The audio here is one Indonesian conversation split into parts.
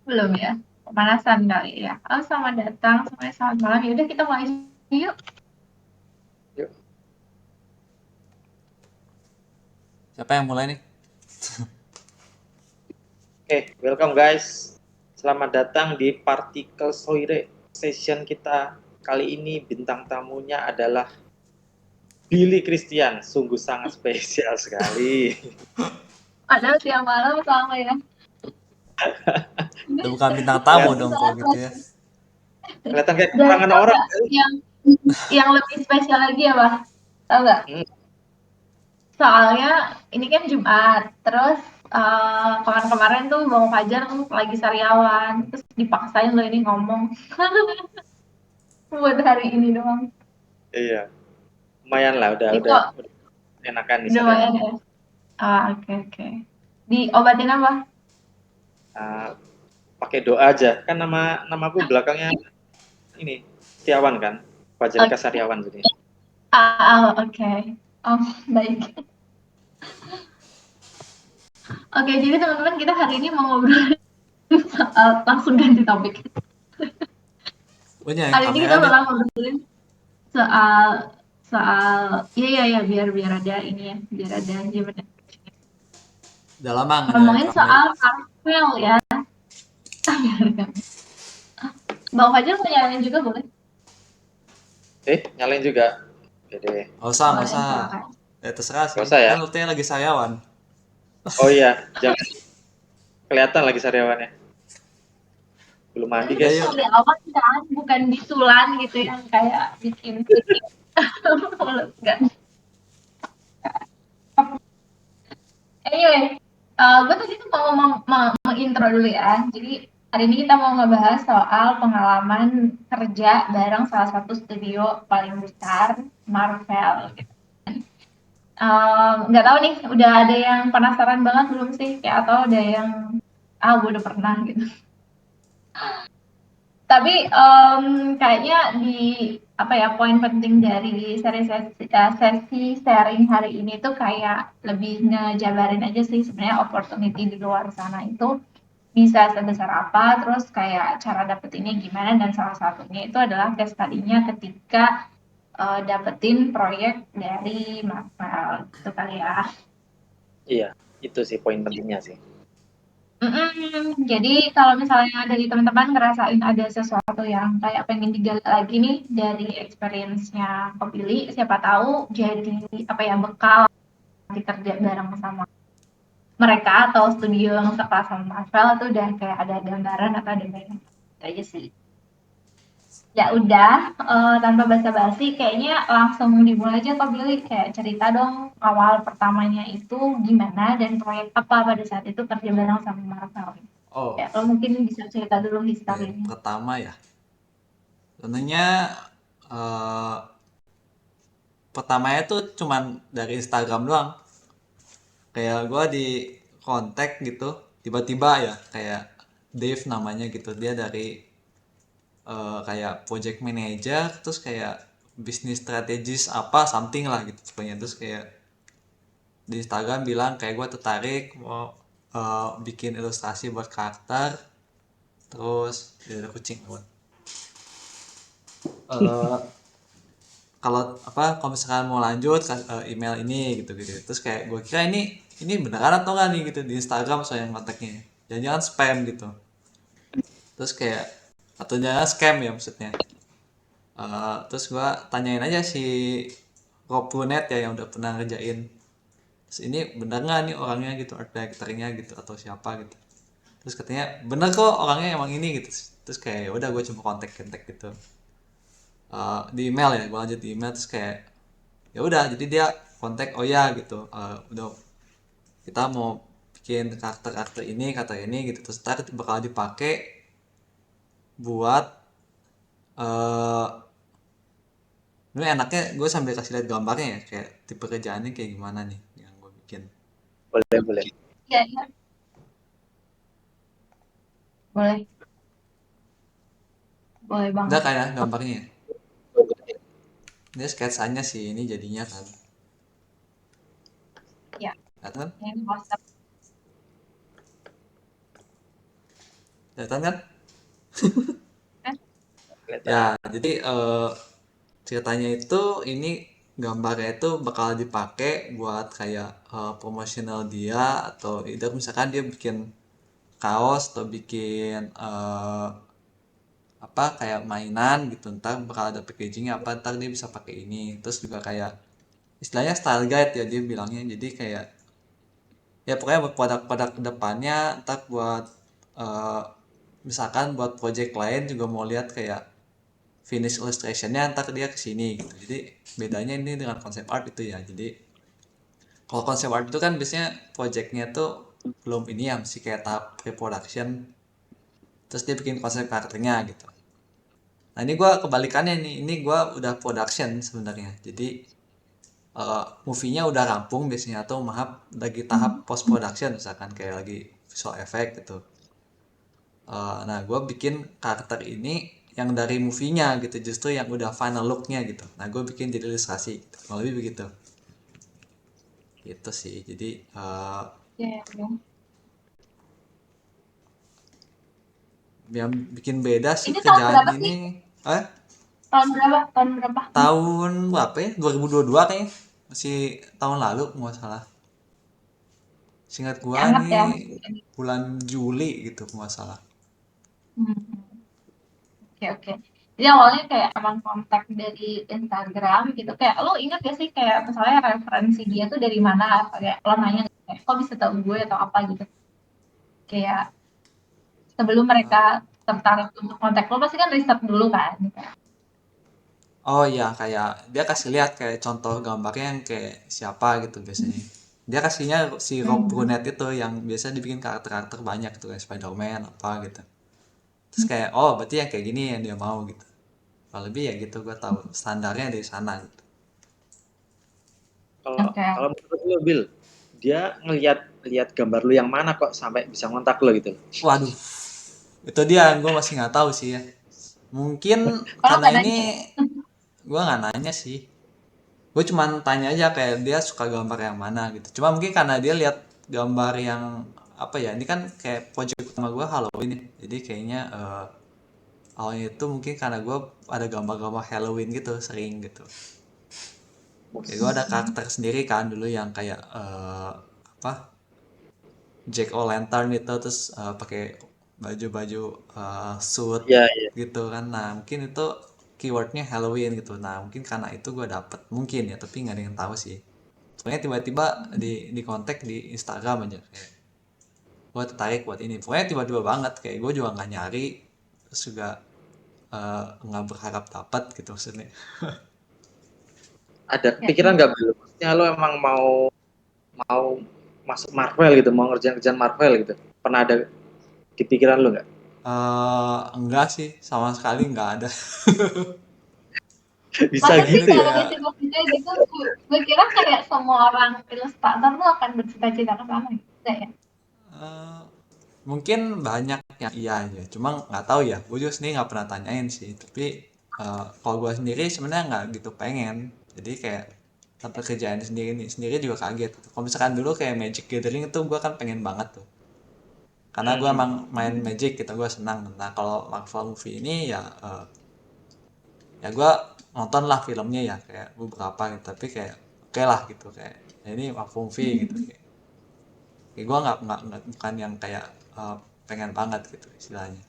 Belum ya? Pemanasan kali ya. Oh, selamat datang, semuanya selamat malam. Ya udah kita mulai yuk. Yuk. Siapa yang mulai nih? Oke, welcome guys. Selamat datang di Partikel Soire session kita. Kali ini bintang tamunya adalah Billy Christian. Sungguh sangat spesial sekali. Padahal siang malam sama ya. Udah bukan bintang tamu Kelihatan, dong kalau Saat gitu ya. kelihatan kayak dan kekurangan tau orang. nggak yang lebih spesial lagi ya, Pak? Tahu nggak? Hmm, Soalnya ini kan Jumat, terus kemarin-kemarin tuh Bang Fajar tuh lagi sariawan, terus dipaksain loh ini ngomong buat hari ini doang. iya, lumayan lah. Udah, Ini udah, kok udah enakan nih udah lumayan sariawannya. ya? Ah, oke oke. Diobatin apa? Nah, pakai doa aja. Kan namaku belakangnya ini Setiawan kan, Fajar Oke. Kasariawan jadi. Oke. Oh, baik. Oke, jadi teman-teman kita hari ini mau ngobrol soal langsung ganti topik. Punya yang Hari ini kita kamera deh. bakal ngobrolin soal soal iya iya ya biar biar ada ini ya, biar ada gimana. Udah lama nggak nyalain Ngomongin kamera. soal Marvel ya. Bang Fajar mau nyalain juga boleh? Nyalain juga. Oke, Nggak usah, nggak Boleh, usah. silakan. Ya terserah gak sih. usah ya. Kan artinya lagi sariawan. Oh iya, jangan kelihatan lagi sariawannya. Belum mandi Udah guys. yuk. Sariawan kan, bukan bisulan gitu yang kayak bikin stick. Enggak. Anyway, gue tadi tuh mau intro dulu ya. Jadi hari ini kita mau ngebahas soal pengalaman kerja bareng salah satu studio paling besar, Marvel. Gitu. Nggak tahu nih, udah ada yang penasaran banget belum sih? Kayak atau ada yang gue udah pernah gitu. Tapi kayaknya di apa ya poin penting dari sesi sharing hari ini tuh kayak lebih ngejabarin aja sih sebenarnya opportunity di luar sana itu bisa sebesar apa, terus kayak cara dapetinnya gimana, dan salah satunya itu adalah case study-nya ketika dapetin proyek dari Marvel gitu kali ya. Iya, itu sih poin pentingnya sih. Jadi kalau misalnya dari teman-teman ngerasain ada sesuatu yang kayak pengen digali lagi nih dari experience-nya Kopili, siapa tahu jadi apa ya bekal nanti kerja bareng sama mereka atau studio yang sekelas sama Marvel tuh udah kayak ada gambaran atau ada bayangan gitu aja sih. Ya udah, tanpa basa-basi kayaknya langsung dimulai aja Kak Billy, kayak cerita dong awal pertamanya itu gimana dan proyek apa pada saat itu kerja bareng sama Marvel. Oh, Ya, lo mungkin bisa cerita dulu oke. historinya. Pertama ya. Sebenarnya eh pertamanya tuh cuman dari Instagram doang. Kayak gue di kontak gitu. Tiba-tiba ya kayak Dave namanya gitu. Dia dari kayak project manager terus kayak bisnis strategis apa something lah gitu pokoknya, terus kayak di Instagram bilang kayak gue tertarik mau bikin ilustrasi buat karakter, terus ya ada kucing buat kalau apa kalau misalkan mau lanjut email ini gitu gitu, terus kayak gue kira ini beneran atau enggak nih gitu di Instagram soalnya kontaknya jangan-jangan spam gitu, terus kayak atau jangan scam ya maksudnya. Terus gua tanyain aja si Rob Brunet ya yang udah pernah ngerjain. Terus ini bener nggak nih orangnya gitu, art directornya gitu atau siapa gitu. Terus katanya bener kok orangnya emang ini gitu. Terus kayak ya udah gue coba kontak gitu. Di email ya, gue lanjut di email terus kayak ya udah jadi dia kontak oh ya gitu. Udah kita mau bikin karakter ini kata ini gitu, terus ntar bakal dipakai buat eh ini enaknya gue sambil kasih lihat gambarnya ya, kayak tipe kerjaannya kayak gimana nih yang gue bikin. Boleh, boleh. Iya, iya. Boleh, boleh Udah banget. kayak gambarnya ya. Ini sketsanya sih ini jadinya kan. Ya, Lihat kan? ini WhatsApp. Kelihatan kan? Kan? Kelihatan. Ya, jadi ceritanya itu ini gambarnya itu bakal dipakai buat kayak promosional dia, atau either misalkan dia bikin kaos atau bikin apa kayak mainan gitu, ntar bakal ada packagingnya apa, ntar dia bisa pakai ini. Terus juga kayak istilahnya style guide ya dia bilangnya, jadi kayak ya pokoknya buat produk-produk kedepannya, ntar buat eh, misalkan buat project lain juga mau lihat kayak finish illustrationnya, ntar dia kesini gitu. Jadi bedanya ini dengan konsep art itu ya, jadi kalau konsep art itu kan biasanya projectnya tuh belum ini ya, masih kayak tahap pre-production, terus dia bikin konsep karakternya gitu. Nah ini gue kebalikannya nih, ini gue udah production sebenarnya, jadi movie-nya udah rampung biasanya, atau maaf lagi tahap post production misalkan kayak lagi visual effect gitu. Nah gue bikin karakter ini yang dari movie-nya gitu, justru yang udah final look-nya gitu. Nah gue bikin jadi ilustrasi gitu. Kalau lebih begitu gitu sih, jadi Ya, ya. yang bikin beda sih Ini tahun kerjaan berapa sih? ini. eh Tahun berapa? Tahun berapa? Tahun berapa ya, 2022 kayaknya, masih tahun lalu nggak salah. Singkat Masih gua anget ya. nih bulan Juli gitu nggak salah. Hmm. Oke, oke. Jadi awalnya kayak emang kontak dari Instagram gitu. Kayak lo ingat gak sih kayak misalnya referensi dia tuh dari mana? Kayak lo nanya kayak, kok bisa tahu gue atau apa gitu. Kayak sebelum mereka Eh, tertarik untuk kontak lo pasti kan riset dulu kan. oh iya, kayak dia kasih lihat kayak contoh gambarnya yang kayak siapa gitu biasanya. Dia kasihnya si Rob Hmm. Brunette itu yang biasa dibikin karakter-karakter banyak gitu kayak Spider-Man apa gitu. Terus kayak oh berarti yang kayak gini yang dia mau gitu. Kalau lebih ya gitu, gue tahu standarnya dari sana gitu. Kalau Oke. kalau menurut lu Bill, dia ngelihat gambar lu yang mana kok sampai bisa ngontak lu gitu? Waduh, itu dia yang gue masih nggak tahu sih ya. Mungkin Kalau karena nggak ini nanya, gue nggak nanya sih. Gue cuman tanya aja kayak dia suka gambar yang mana gitu. Cuma mungkin karena dia lihat gambar yang apa ya, ini kan kayak project utama gue Halloween ya. Jadi kayaknya awalnya itu mungkin karena gue ada gambar-gambar Halloween gitu sering gitu. Kayak gue ada karakter sendiri kan dulu yang kayak apa, Jack O'Lantern itu, terus pakai baju-baju suit Iya, iya. gitu kan. Nah mungkin itu keywordnya Halloween gitu. Nah mungkin karena itu gue dapet mungkin ya, tapi nggak ada yang tahu sih. Soalnya tiba-tiba di kontak di Instagram aja kayak gue tertarik buat ini. Pokoknya tiba-tiba banget, kayak gue juga nggak nyari, terus juga nggak berharap dapat gitu maksudnya. Ada ya, kepikiran nggak Bill? Maksudnya lu emang mau masuk Marvel gitu, mau ngerjain Marvel gitu? Pernah ada di pikiran lu nggak? Enggak sih, sama sekali nggak ada. Bisa masa sih gitu Ini kalau ya? cita-cita gitu, gue kira kayak semua orang ilustrator tuh akan bercita-cita ke sana gitu. Enggak ya? eh, mungkin banyak yang iya aja, cuma nggak tahu ya, gue juga sendiri nggak pernah tanyain sih. Tapi kalau gue sendiri sebenarnya nggak gitu pengen, jadi kayak dapat kerjaan sendiri nih sendiri juga kaget. Kalau misalkan dulu kayak Magic Gathering itu gue kan pengen banget tuh, karena gue Hmm. emang main Magic gitu, gue senang. Nah kalau Marvel movie ini ya ya gue nonton lah filmnya ya kayak beberapa gitu, tapi kayak oke lah gitu, kayak ya ini Marvel movie gitu, kayak gue nggak bukan yang kayak pengen banget gitu istilahnya.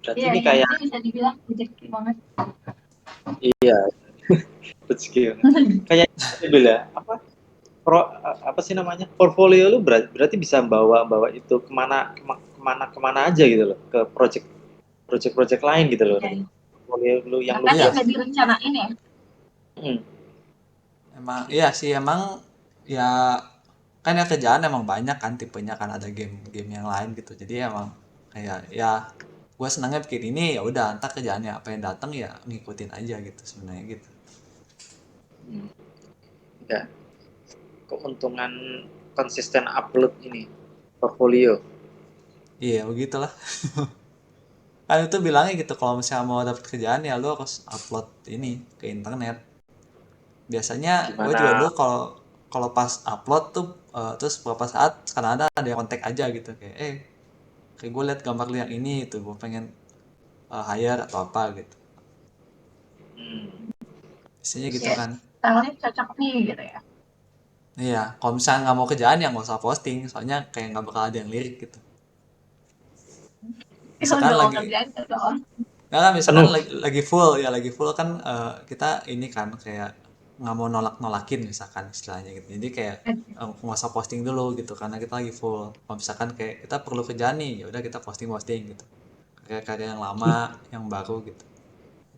Berarti Iya, ini iya, kayak itu bisa dibilang rezeki banget. iya rezeki banget. Kayak ini Bill ya, apa apa sih namanya? Portfolio lu berarti bisa bawa bawa itu kemana aja gitu loh, ke project lain gitu loh. Iya, iya. Portfolio lu yang lu Bahkan yang Iya, buat. nggak direncanain ya. Hmm. emang iya sih, emang ya kan ya kerjaan emang banyak kan tipenya kan, ada game-game yang lain gitu, jadi emang kayak ya gue senangnya bikin ini, ya udah entar kerjaannya apa yang datang ya ngikutin aja gitu sebenarnya gitu. Hmm. Ya, keuntungan konsisten upload ini portfolio. Iya begitulah, kan itu bilangnya gitu, kalau misalnya mau dapet kerjaan ya lu harus upload ini ke internet. Biasanya gue juga Gimana? dulu kalau kalau pas upload tuh terus beberapa saat kadang ada yang kontak aja gitu kayak kayak gue liat gambar lu yang ini itu gue pengen hire atau apa gitu, Hmm. biasanya gitu Yes, kan. stylenya cocok nih gitu ya. Iya, kalau misalnya nggak mau kerjaan ya nggak usah posting, soalnya kayak nggak bakal ada yang lirik gitu. Kalau Misalkan udah mau lagi, kerjaan ke doang. nggak kan, misalkan Penuh. lagi full ya, lagi full kan kita ini kan kayak nggak mau nolak-nolakin misalkan istilahnya gitu. Jadi kayak nggak usah posting dulu gitu karena kita lagi full. Kalau misalkan kayak kita perlu kerjaan nih, ya udah kita posting-posting gitu. Karya-karya yang lama, yang baru gitu.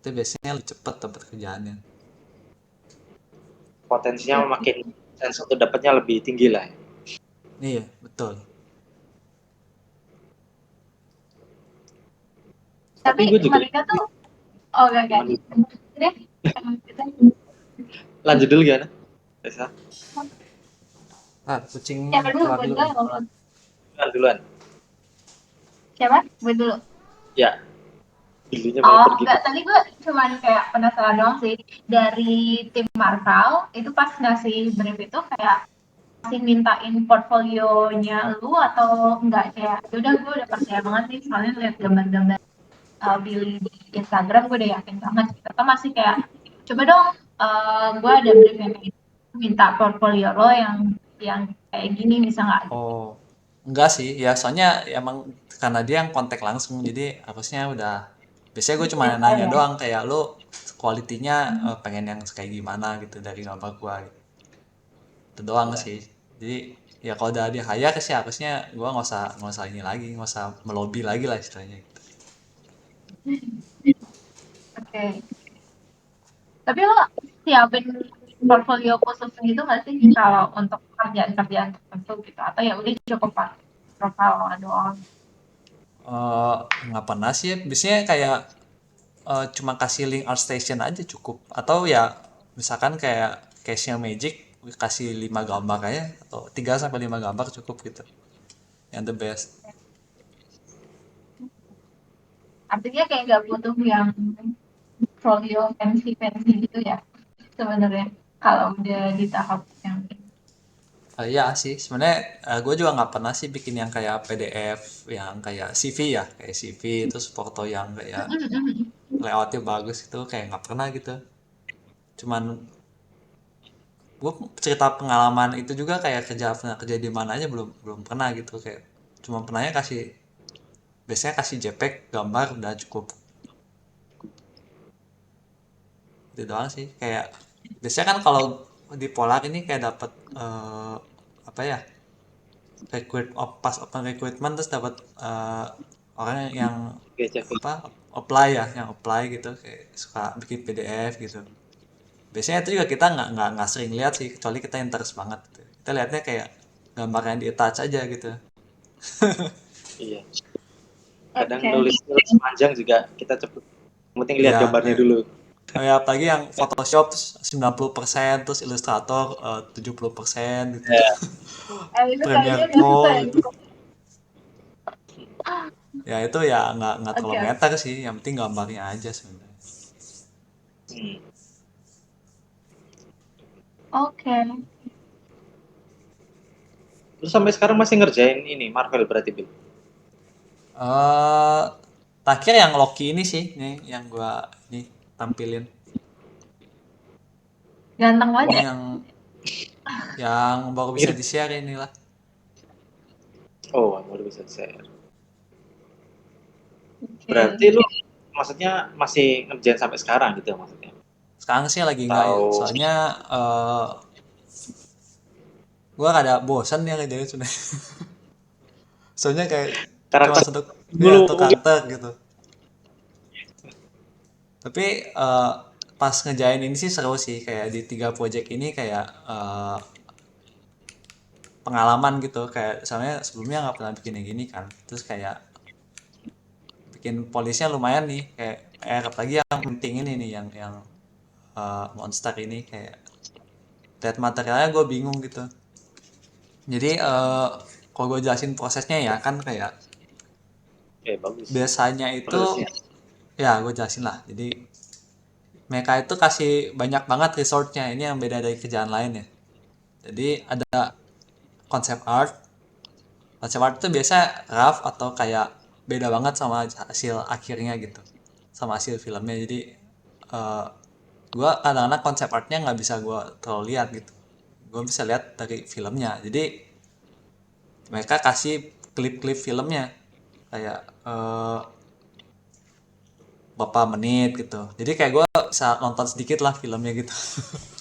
Itu biasanya lebih cepet dapat kerjaannya. Potensinya makin chance untuk dapatnya lebih tinggi lah. Iya, betul. Tapi Tapi gue juga mereka tuh, oh enggak. gimana? Deh, kita Lanjut dulu gimana? Bisa? Kucingnya siapa dulu? keluar Gue dulu dulu nih. ngobrol. Duluan. Siapa? Gue dulu. Ya, dulunya mau Oh, pergi. enggak. Tadi gue cuman kayak penasaran doang sih. Dari tim Marvel, itu pas ngasih brief itu kayak masih mintain portfolionya lu atau enggak kayak udah gue udah percaya banget nih soalnya lihat gambar-gambar Billy di Instagram gue udah yakin banget gitu. Atau masih kayak coba dong gue ada brief yang kayak gitu. Minta portfolio lo yang kayak gini bisa nggak gitu. Oh, enggak sih. Ya soalnya emang karena dia yang kontak langsung, jadi harusnya udah. Biasanya gue cuma Biasa nanya ya. doang kayak lo kualitinya pengen yang kayak gimana gitu dari gambar gua gitu. Itu doang Ya. sih. Jadi ya kalau udah dia hire sih harusnya gua nggak usah ini lagi, nggak usah melobi lagi lah istilahnya gitu. Oke. Tapi lo siapin portfolio khusus gitu nggak sih kalau untuk kerjaan-kerjaan tertentu gitu atau ya udah cukup pakai profile lo doang. Eh, nggak pernah sih. Biasanya kayak cuma kasih link ArtStation aja cukup. Atau ya misalkan kayak case-nya Magic kasih 5 gambar aja atau 3 sampai 5 gambar cukup gitu. Yang the best. Artinya kayak nggak butuh yang portfolio fancy-fancy gitu ya sebenarnya kalau udah di tahap yang ini. Iya sih, sebenarnya gue juga nggak pernah sih bikin yang kayak PDF, yang kayak CV ya, kayak CV terus foto yang kayak layoutnya bagus itu kayak nggak pernah gitu. Cuman gue cerita pengalaman itu juga kayak pernah kerja di mana aja belum belum pernah gitu kayak cuma pernahnya biasanya kasih JPEG gambar udah cukup itu doang sih kayak biasanya kan kalau di Polar ini kayak dapat apa ya pas open recruitment terus dapat orang yang Oke, cek. apa apply ya yang apply gitu kayak suka bikin PDF gitu. Biasanya itu juga kita nggak sering lihat sih kecuali kita interest banget gitu. Kita lihatnya kayak gambar yang di attach aja gitu. Iya. Kadang Oke. nulis panjang juga kita cepet. Yang penting lihat Iya, gambarnya dulu. kayak apalagi yang Photoshop 90% terus Illustrator 70% gitu. Ya. Itu kayaknya Premiere nggak Pro bisa ya. gitu. Ya itu ya nggak terlalu Oke. meter sih, yang penting gambarnya aja sebenarnya. Hmm. Oke. Terus sampai sekarang masih ngerjain ini Marvel berarti, Bil? Eh terakhir yang Loki ini sih, nih yang gua nih tampilin. Ganteng banget Ini ya. yang baru bisa Mirip. di-share inilah. Oh, baru bisa share. Oke. Berarti lu maksudnya masih ngerjain sampai sekarang gitu maksudnya? Sekarang sih lagi enggak ya, Atau soalnya gua ada bosan ya ngerjain sebenarnya. Soalnya kayak cuma karakter ya dulu satu mungkin? karakter gitu. Tapi pas ngejain ini sih seru sih kayak di 3 project ini kayak pengalaman gitu kayak soalnya sebelumnya nggak pernah bikin yang gini kan terus kayak bikin polisnya lumayan nih kayak apalagi yang penting ini nih yang monster ini kayak lihat materialnya gue bingung gitu jadi kalau gue jelasin prosesnya ya kan kayak Bagus. biasanya itu Prosesnya. ya gue jelasin lah jadi mereka itu kasih banyak banget resource-nya ini yang beda dari kerjaan lain ya jadi ada konsep art itu biasa rough atau kayak beda banget sama hasil akhirnya gitu, sama hasil filmnya. Jadi gue kadang-kadang konsep artnya nggak bisa gue terlalu lihat gitu, gue bisa lihat dari filmnya. Jadi mereka kasih klip-klip filmnya kayak berapa menit gitu, jadi kayak gue bisa nonton sedikit lah filmnya gitu.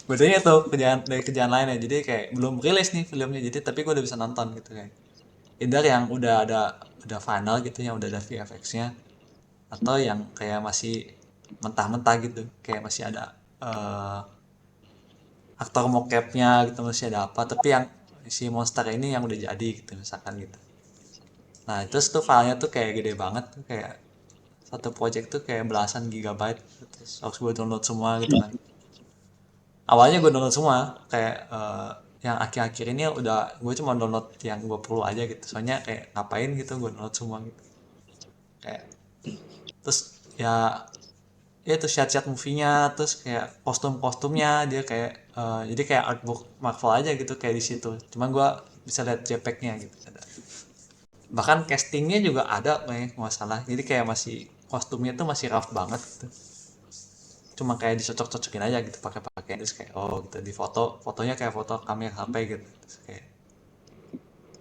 Bedanya tuh kerjaan dari kerjaan lainnya, jadi kayak belum rilis nih filmnya, jadi tapi gue udah bisa nonton gitu. Kayak either yang udah final gitu, yang udah ada VFX-nya, atau yang kayak masih mentah-mentah gitu, kayak masih ada aktor mocapnya gitu, masih ada apa, tapi yang si monster ini yang udah jadi gitu misalkan gitu. Nah terus tuh filenya tuh kayak gede banget tuh, kayak satu project tuh kayak belasan gigabyte, terus harus gue download semua gitu kan. Awalnya gue download semua, kayak yang akhir-akhir ini udah gue cuma download yang gue perlu aja gitu, soalnya kayak ngapain gitu gue download semua gitu. Kayak terus ya itu shot-shot movie-nya, terus kayak kostum-kostumnya dia kayak jadi kayak artbook Marvel aja gitu kayak di situ, cuman gue bisa lihat JPEG-nya gitu ada. Bahkan castingnya juga ada kayak nggak salah, jadi kayak masih kostumnya tuh masih rough banget gitu, cuma kayak dicocok-cocokin aja gitu pakai pakai, terus kayak oh gitu di fotonya kayak foto kamera HP gitu, terus kayak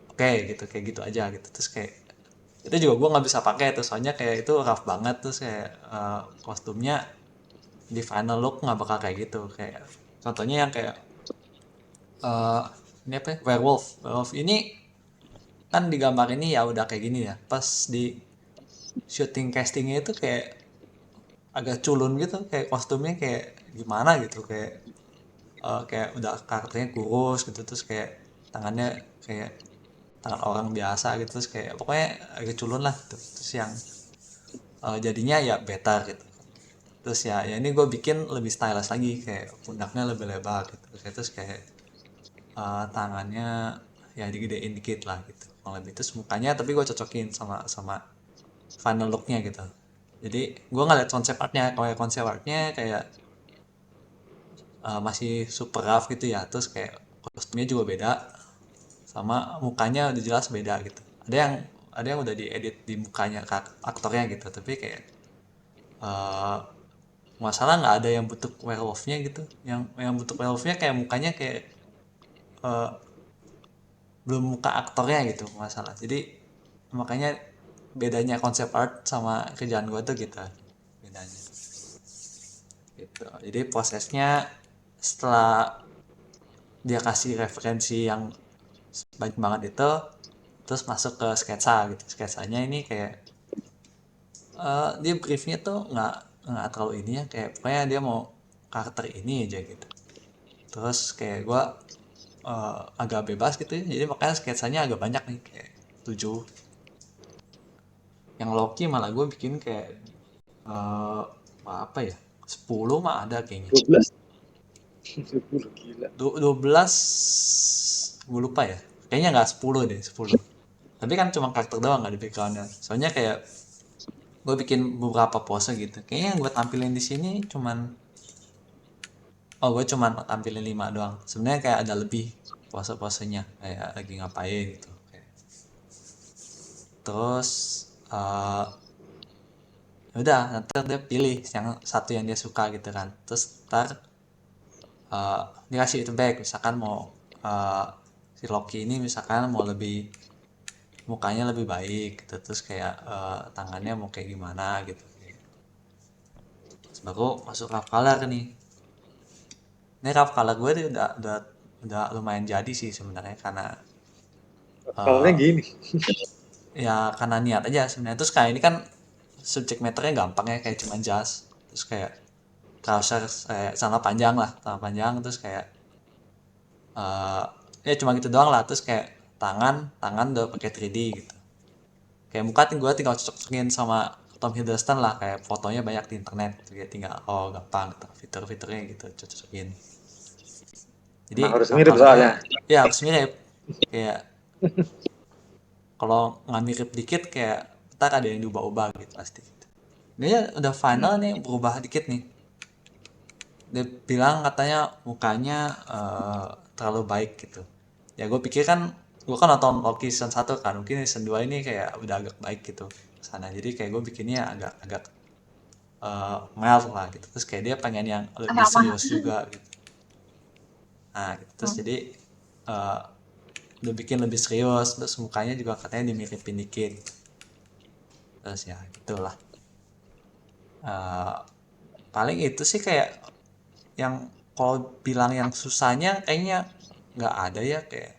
oke gitu, kayak gitu aja gitu. Terus kayak itu juga gue nggak bisa pakai tuh, soalnya kayak itu rough banget. Terus kayak kostumnya di final look nggak bakal kayak gitu. Kayak contohnya yang kayak eh ini apa ya? Werewolf ini kan di gambar ini ya udah kayak gini ya, pas di shooting castingnya itu kayak agak culun gitu, kayak kostumnya kayak gimana gitu, kayak udah karakternya kurus gitu, terus kayak tangannya kayak tangan orang biasa gitu, terus kayak pokoknya agak culun lah gitu. Terus yang jadinya ya better gitu. Terus ya ini gue bikin lebih stylish lagi, kayak pundaknya lebih lebar gitu, terus kayak tangannya ya digedein dikit lah gitu kalau lebih. Terus mukanya tapi gue cocokin sama sama final looknya gitu. Jadi gue ngeliat konsep artnya, kalau konsep artnya kayak masih super rough gitu ya, terus kayak kostumnya juga beda, sama mukanya udah jelas beda gitu. Ada yang udah diedit di mukanya aktornya gitu, tapi kayak masalah nggak ada yang bentuk werewolfnya gitu, yang bentuk werewolfnya kayak mukanya kayak eh, belum muka aktornya gitu masalah. Jadi makanya bedanya konsep art sama kerjaan gue tuh gitu bedanya gitu. Jadi prosesnya setelah dia kasih referensi yang banyak banget itu, terus masuk ke sketsa gitu. Sketsanya ini kayak dia briefnya tuh nggak terlalu ini ya, kayak pokoknya dia mau karakter ini aja gitu. Terus kayak gue agak bebas gitu ya, jadi makanya sketsanya agak banyak nih, kayak 7. Yang Loki malah gue bikin kayak apa ya, 10 mah ada kayaknya. 12. 10 gila. 12 gue lupa ya, kayaknya nggak 10 deh, 10. Tapi kan cuma karakter doang, nggak di backgroundnya. Soalnya kayak gue bikin beberapa pose gitu, kayaknya yang gue tampilin di sini gue cuman tampilin 5 doang. Sebenarnya kayak ada lebih pose-posenya, kayak lagi ngapain gitu. Terus udah nanti dia pilih yang satu yang dia suka gitu kan. Terus ntar dia kasih itu back, misalkan mau si Loki ini misalkan mau lebih mukanya lebih baik gitu, terus kayak tangannya mau kayak gimana gitu. Terus baru masuk rough color nih. Ini rough color gue tuh udah lumayan jadi sih sebenarnya, karena Kalanya gini. ya karena niat aja sebenarnya. Terus kayak ini kan subject matternya gampang ya, kayak cuma jas, terus kayak trouser kayak celana panjang lah, celana panjang, terus kayak ya cuma gitu doang lah. Terus kayak tangan udah pakai 3D gitu. Kayak muka gue tinggal cocokin sama Tom Hiddleston lah, kayak fotonya banyak di internet, kayak tinggal gampang gitu, fitur-fiturnya gitu cocokin. Jadi Emang harus rough mirip soalnya. colornya ya harus mirip, kayak kalau nggak mirip dikit kayak ntar ada yang diubah-ubah gitu pasti. Dia udah final nih, berubah dikit nih. Dia bilang katanya mukanya terlalu baik gitu. Ya gue pikir kan gue kan nonton Loki season 1 kan, mungkin season 2 ini kayak udah agak baik gitu sana, jadi kayak gue bikinnya agak agak mild lah gitu, terus kayak dia pengen yang lebih Sama. serius juga gitu. Nah gitu. Terus Hmm. jadi uh, udah bikin lebih serius, terus mukanya juga katanya dimiripin dikit, terus ya gitulah. Uh, Paling itu sih kayak yang kalau bilang yang susahnya kayaknya nggak ada ya, kayak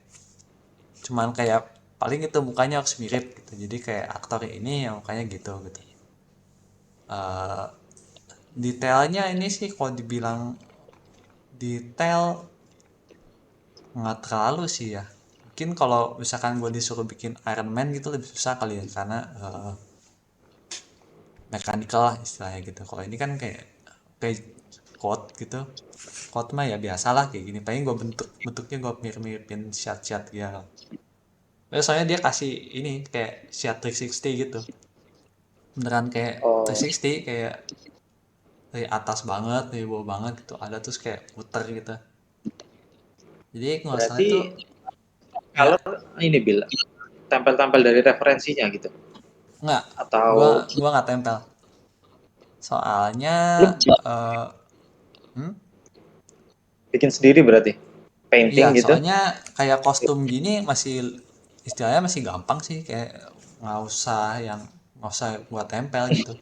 cuman kayak paling itu mukanya harus mirip gitu, jadi kayak aktor ini yang mukanya gitu gitu. Eh, Detailnya ini sih kalau dibilang detail nggak terlalu sih ya, mungkin kalau misalkan gue disuruh bikin Iron Man gitu lebih susah kali ya, karena mechanical lah istilahnya gitu. Kalau ini kan kayak code gitu, code mah ya biasalah kayak gini, paling gue bentuknya gue mirip-miripin shot-shot ya. Soalnya dia kasih ini kayak shot 360 gitu, beneran kayak Oh, 360, kayak dari atas banget, dari bawah banget gitu, ada terus kayak muter gitu. Jadi nggak salah itu berarti ya. kalau ini Bil, tempel-tempel dari referensinya gitu. Nggak, gua Atau gua nggak tempel. Soalnya lu eh hmm? bikin sendiri berarti? Iya, Painting gitu? soalnya kayak kostum gini masih istilahnya masih gampang sih, kayak nggak usah buat tempel gitu.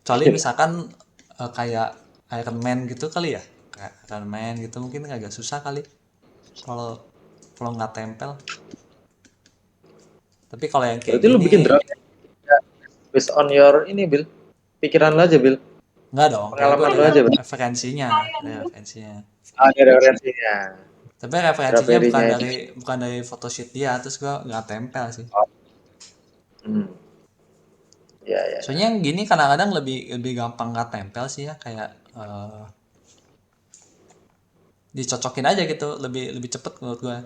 Kecuali misalkan kayak Iron Man gitu kali ya, kayak Iron Man gitu mungkin agak susah kali kalau kalau nggak tempel. Tapi kalau yang kayak Berarti lu bikin gini draft based on your ini Bil, pikiran lu aja Bil, nggak dong, kayak gue pengalaman ada lu aja Bil. referensinya. Ada referensinya, Tapi draft referensinya bukan nya itu. dari photoshoot dia, terus gue nggak tempel sih. Oh, hmm. Ya, ya, Soalnya ya. yang gini kadang-kadang lebih lebih gampang nggak tempel sih ya, kayak dicocokin aja gitu, lebih lebih cepet menurut gue.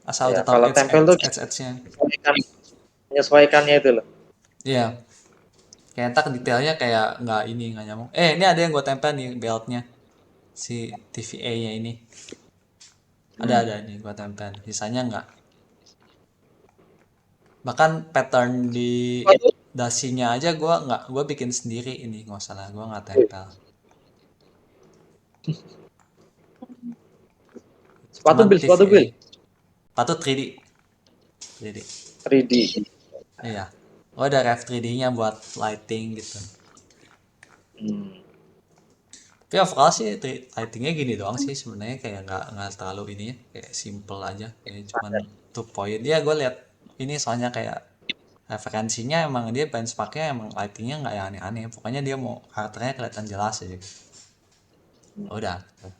Asal Ya, udah tahu kalau tempel tuh edge-nya. menyesuaikannya itu loh. Iya, kayak entar detailnya kayak nggak nyambung. Ini ada yang gue tempel nih beltnya si TVA-nya ini. Hmm. Ada nih gue tempel. Sisanya nggak. Bahkan pattern di Sepatu, dasinya aja gue bikin sendiri ini, nggak salah gue nggak tempel. sepatu Cuman Bil, sepatu TVA. Bil. Patut 3D. 3D. 3D. Iya. Oh, ada ref 3D-nya buat lighting gitu. Hmm. Tapi overall sih lightingnya gini doang sih sebenarnya, kayak nggak terlalu ini ya, kayak simple aja, kayak cuman 2 point ya. Gue lihat ini soalnya kayak referensinya emang dia benchmarknya emang lightingnya nggak yang aneh-aneh, pokoknya dia mau karakternya kelihatan jelas aja. Udah gitu.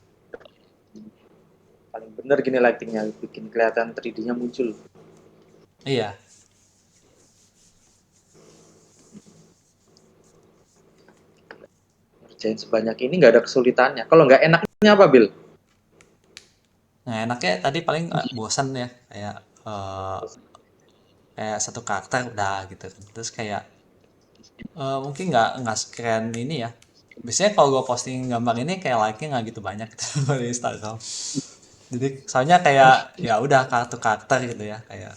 Paling bener gini lightingnya, bikin kelihatan 3D-nya muncul. Iya. Ngerjain sebanyak ini nggak ada kesulitannya. Kalau nggak enaknya apa Bil? Nah enaknya tadi paling bosan ya, kayak eh, kayak satu karakter udah gitu kan. Terus kayak mungkin nggak sekeren ini ya. Biasanya kalau gue posting gambar ini kayak like-nya nggak gitu banyak gitu di Instagram. Jadi soalnya kayak ya udah karakter gitu ya, kayak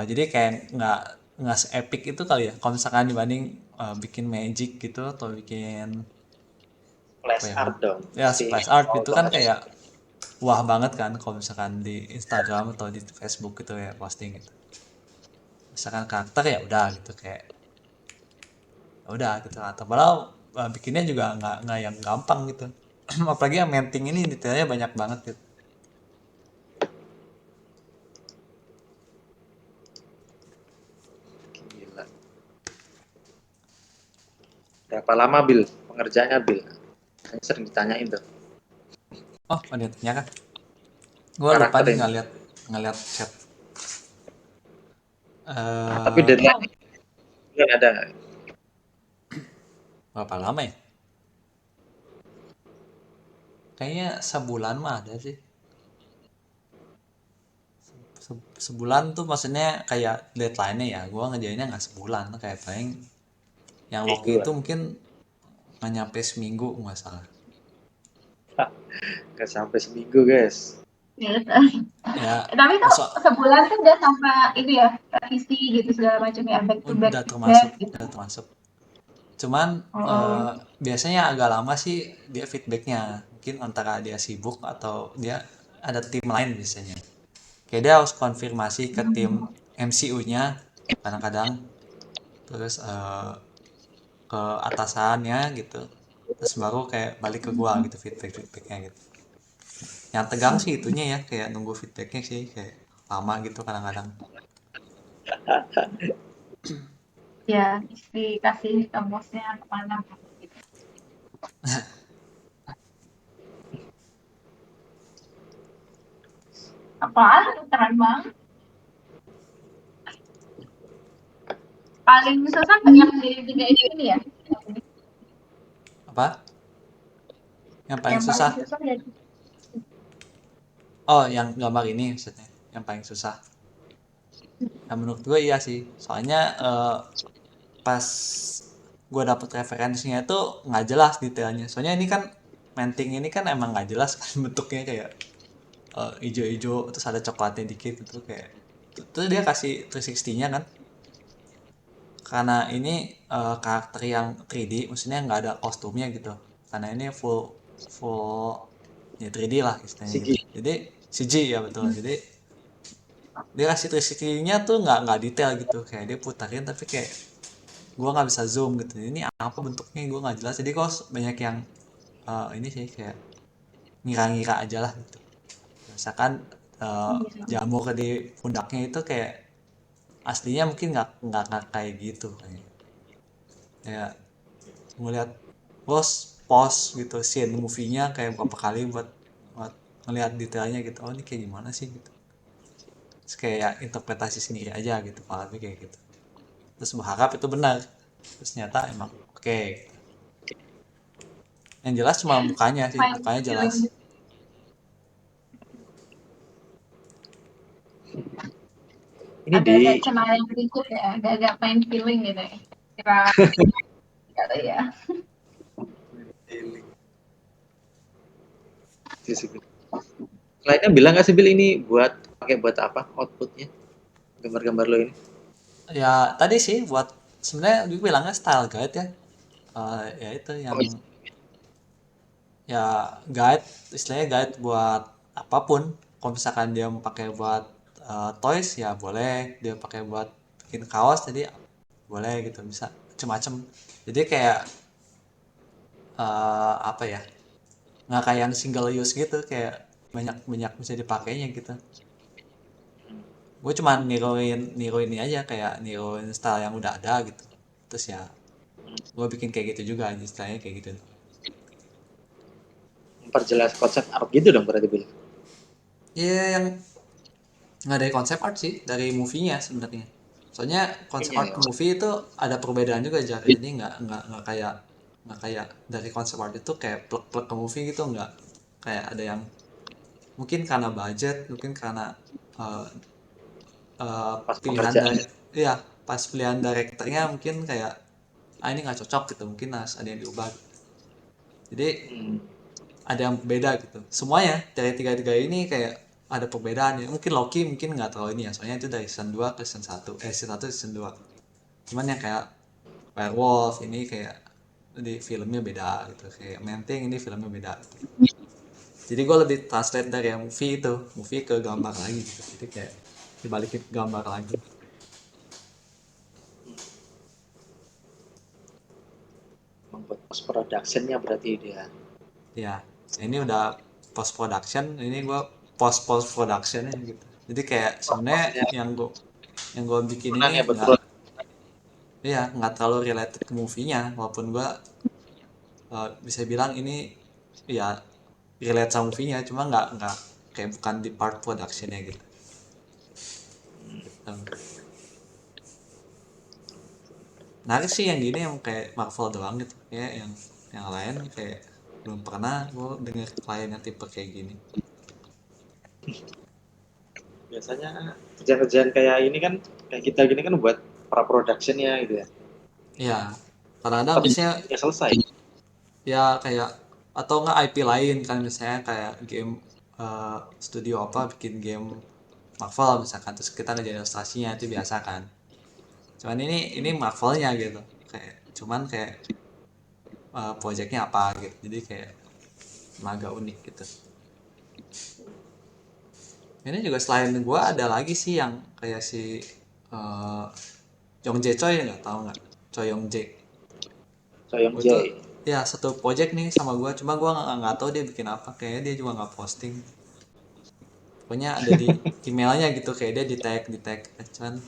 jadi kayak nggak se-epic itu kali ya. Kalau misalkan dibanding bikin magic gitu atau bikin apa Flash ya, art dong, ya pasti splash art itu kan otomatis. kayak wah banget kan kalau misalkan di Instagram atau di Facebook gitu ya posting gitu. Misalkan karakter ya udah gitu, kayak ya udah gitu, atau malah bikinnya juga nggak yang gampang gitu. Apalagi yang menting ini detailnya banyak banget gitu. Gila. Berapa lama Bil pengerjaannya Bil? Saya sering ditanyain tuh Oh penitnya kan gue lupa karakter nih ini. ngeliat chat. Tapi eh Oh, deadline kan ada nggak? Berapa lama ya, kayaknya sebulan mah ada sih. Sebulan tuh maksudnya kayak deadline-nya ya, gue ngerjainnya nggak sebulan, kayak paling yang Loki Minggu itu lah. mungkin nggak nyampe seminggu nggak salah. Nggak sampai seminggu guys. Gitu. Ya, Tapi tuh so, sebulan tuh udah sama itu ya, revisi gitu segala macam ya, back to back udah feedback termasuk, gitu. udah termasuk. Cuman Oh, biasanya agak lama sih dia feedbacknya. Mungkin antara dia sibuk atau dia ada tim lain biasanya. Kayak dia harus konfirmasi ke tim MCU-nya kadang-kadang, terus ke atasannya gitu. Terus baru kayak balik ke gua gitu feedbacknya gitu. Yang tegang sih itunya ya, kayak nunggu feedbacknya sih kayak lama gitu kadang-kadang. ya dikasih ke bosnya kemana gitu. Apaan? Keren banget. Paling susah yang di tiga ini ya? Apa? Yang paling Yang paling susah? susah ya. Oh, yang gambar ini maksudnya. Yang paling susah. Ya menurut gue iya sih. Soalnya pas gue dapet referensinya itu nggak jelas detailnya. Soalnya ini kan menting ini kan emang nggak jelas kan bentuknya kayak ijo-ijo terus ada coklatnya dikit gitu kayak. Terus dia kasih 360-nya kan. Karena ini karakter yang 3D, maksudnya nggak ada kostumnya gitu. Karena ini full full ya 3D lah istilahnya gitu. Sigi. Jadi CG ya betul. Jadi dia kasih 360-nya tuh nggak detail gitu. Kayak dia putarin tapi kayak gua nggak bisa zoom gitu. Ini apa bentuknya gua nggak jelas. Jadi kok banyak yang ini sih kayak ngira-ngira aja lah gitu. Misalkan jamur di pundaknya itu kayak aslinya mungkin nggak kayak gitu kayak ngelihat pos gitu scene movie-nya kayak berapa kali buat ngelihat detailnya gitu, oh ini kayak gimana sih gitu. Terus kayak interpretasi sendiri aja gitu kalau kayak gitu, terus berharap itu benar, terus ternyata emang oke. Yang jelas cuma mukanya sih, Main mukanya jelas. feeling Ini di agak-agak cenayang berikut ya, agak-agak main feeling gitu ya. Kira kata ya. Lainnya bilang nggak sih Bil ini buat pakai buat apa outputnya gambar-gambar lo ini? Ya tadi sih buat sebenarnya gue bilangnya style guide ya. Ya itu Oh, yang ya guide, istilahnya guide buat apapun. Kalau misalkan dia mau pakai buat toys ya boleh, dia pakai buat bikin kaos jadi boleh gitu, bisa macem-macem. Jadi kayak apa ya, nggak kayak yang single use gitu, kayak banyak banyak bisa dipakainya gitu. Gue cuma niruin niruin ini aja, kayak niruin style yang udah ada gitu, terus ya gue bikin kayak gitu juga, istilahnya kayak gitu. memperjelas konsep art gitu dong berarti Bil. Iya, yang nggak dari konsep art sih, dari movie-nya sebenarnya. Soalnya konsep Kayaknya art ya. ke movie itu ada perbedaan juga, Jar. Jadi nggak kayak dari konsep art itu kayak plek-plek ke movie gitu, nggak. Kayak ada yang mungkin karena budget, mungkin karena eh, Pas pilihan dari, pengerjaan. iya, pas pilihan direkturnya mungkin kayak ini nggak cocok gitu, mungkin harus ada yang diubah. Jadi Hmm. ada yang beda gitu. Semuanya dari tiga-tiga ini kayak ada perbedaan ya. Mungkin Loki mungkin nggak terlalu ini ya. Soalnya itu dari season 2 ke season 1. Season 1 season 2. Cuman yang kayak Werewolf ini kayak di filmnya beda gitu. Kayak Man-Thing ini filmnya beda. Jadi gue lebih translate dari yang movie itu. Movie ke gambar lagi gitu. Jadi kayak dibalikin ke gambar lagi. Membuat post productionnya berarti dia. Ya, ini udah post production. Ini gue post productionnya gitu. Jadi kayak Wah, sebenarnya maksudnya yang gue bikin menang ini ya nggak, betul. iya nggak terlalu related ke movie-nya, walaupun gua bisa bilang ini ya relate sama movie-nya, cuma nggak kayak bukan di part production-nya gitu. Gitu. Menarik sih yang gini yang kayak Marvel doang gitu, kayak yang lain kayak belum pernah gua denger klien yang tipe kayak gini. Biasanya kerjaan-kerjaan kayak ini kan kayak kita gini kan buat pra productionnya gitu ya. Ya, kadang-kadang Tapi biasanya ya selesai. ya kayak atau nggak IP lain kan, misalnya kayak game studio apa bikin game Marvel misalkan, terus kita ngerjain ilustrasinya, itu biasa kan. Cuman ini Marvelnya gitu, kayak projectnya apa gitu, jadi kayak emang agak unik gitu. Ini juga selain gua ada lagi sih yang kayak si Yong Jae Choi, nggak tahu nggak, Choi Yong Jae. Soyong Gua tuh Jae. ya satu project nih sama gua, cuma gua nggak tahu dia bikin apa, kayaknya dia juga nggak posting. Pokoknya ada di emailnya gitu, kayak dia di tag, cuman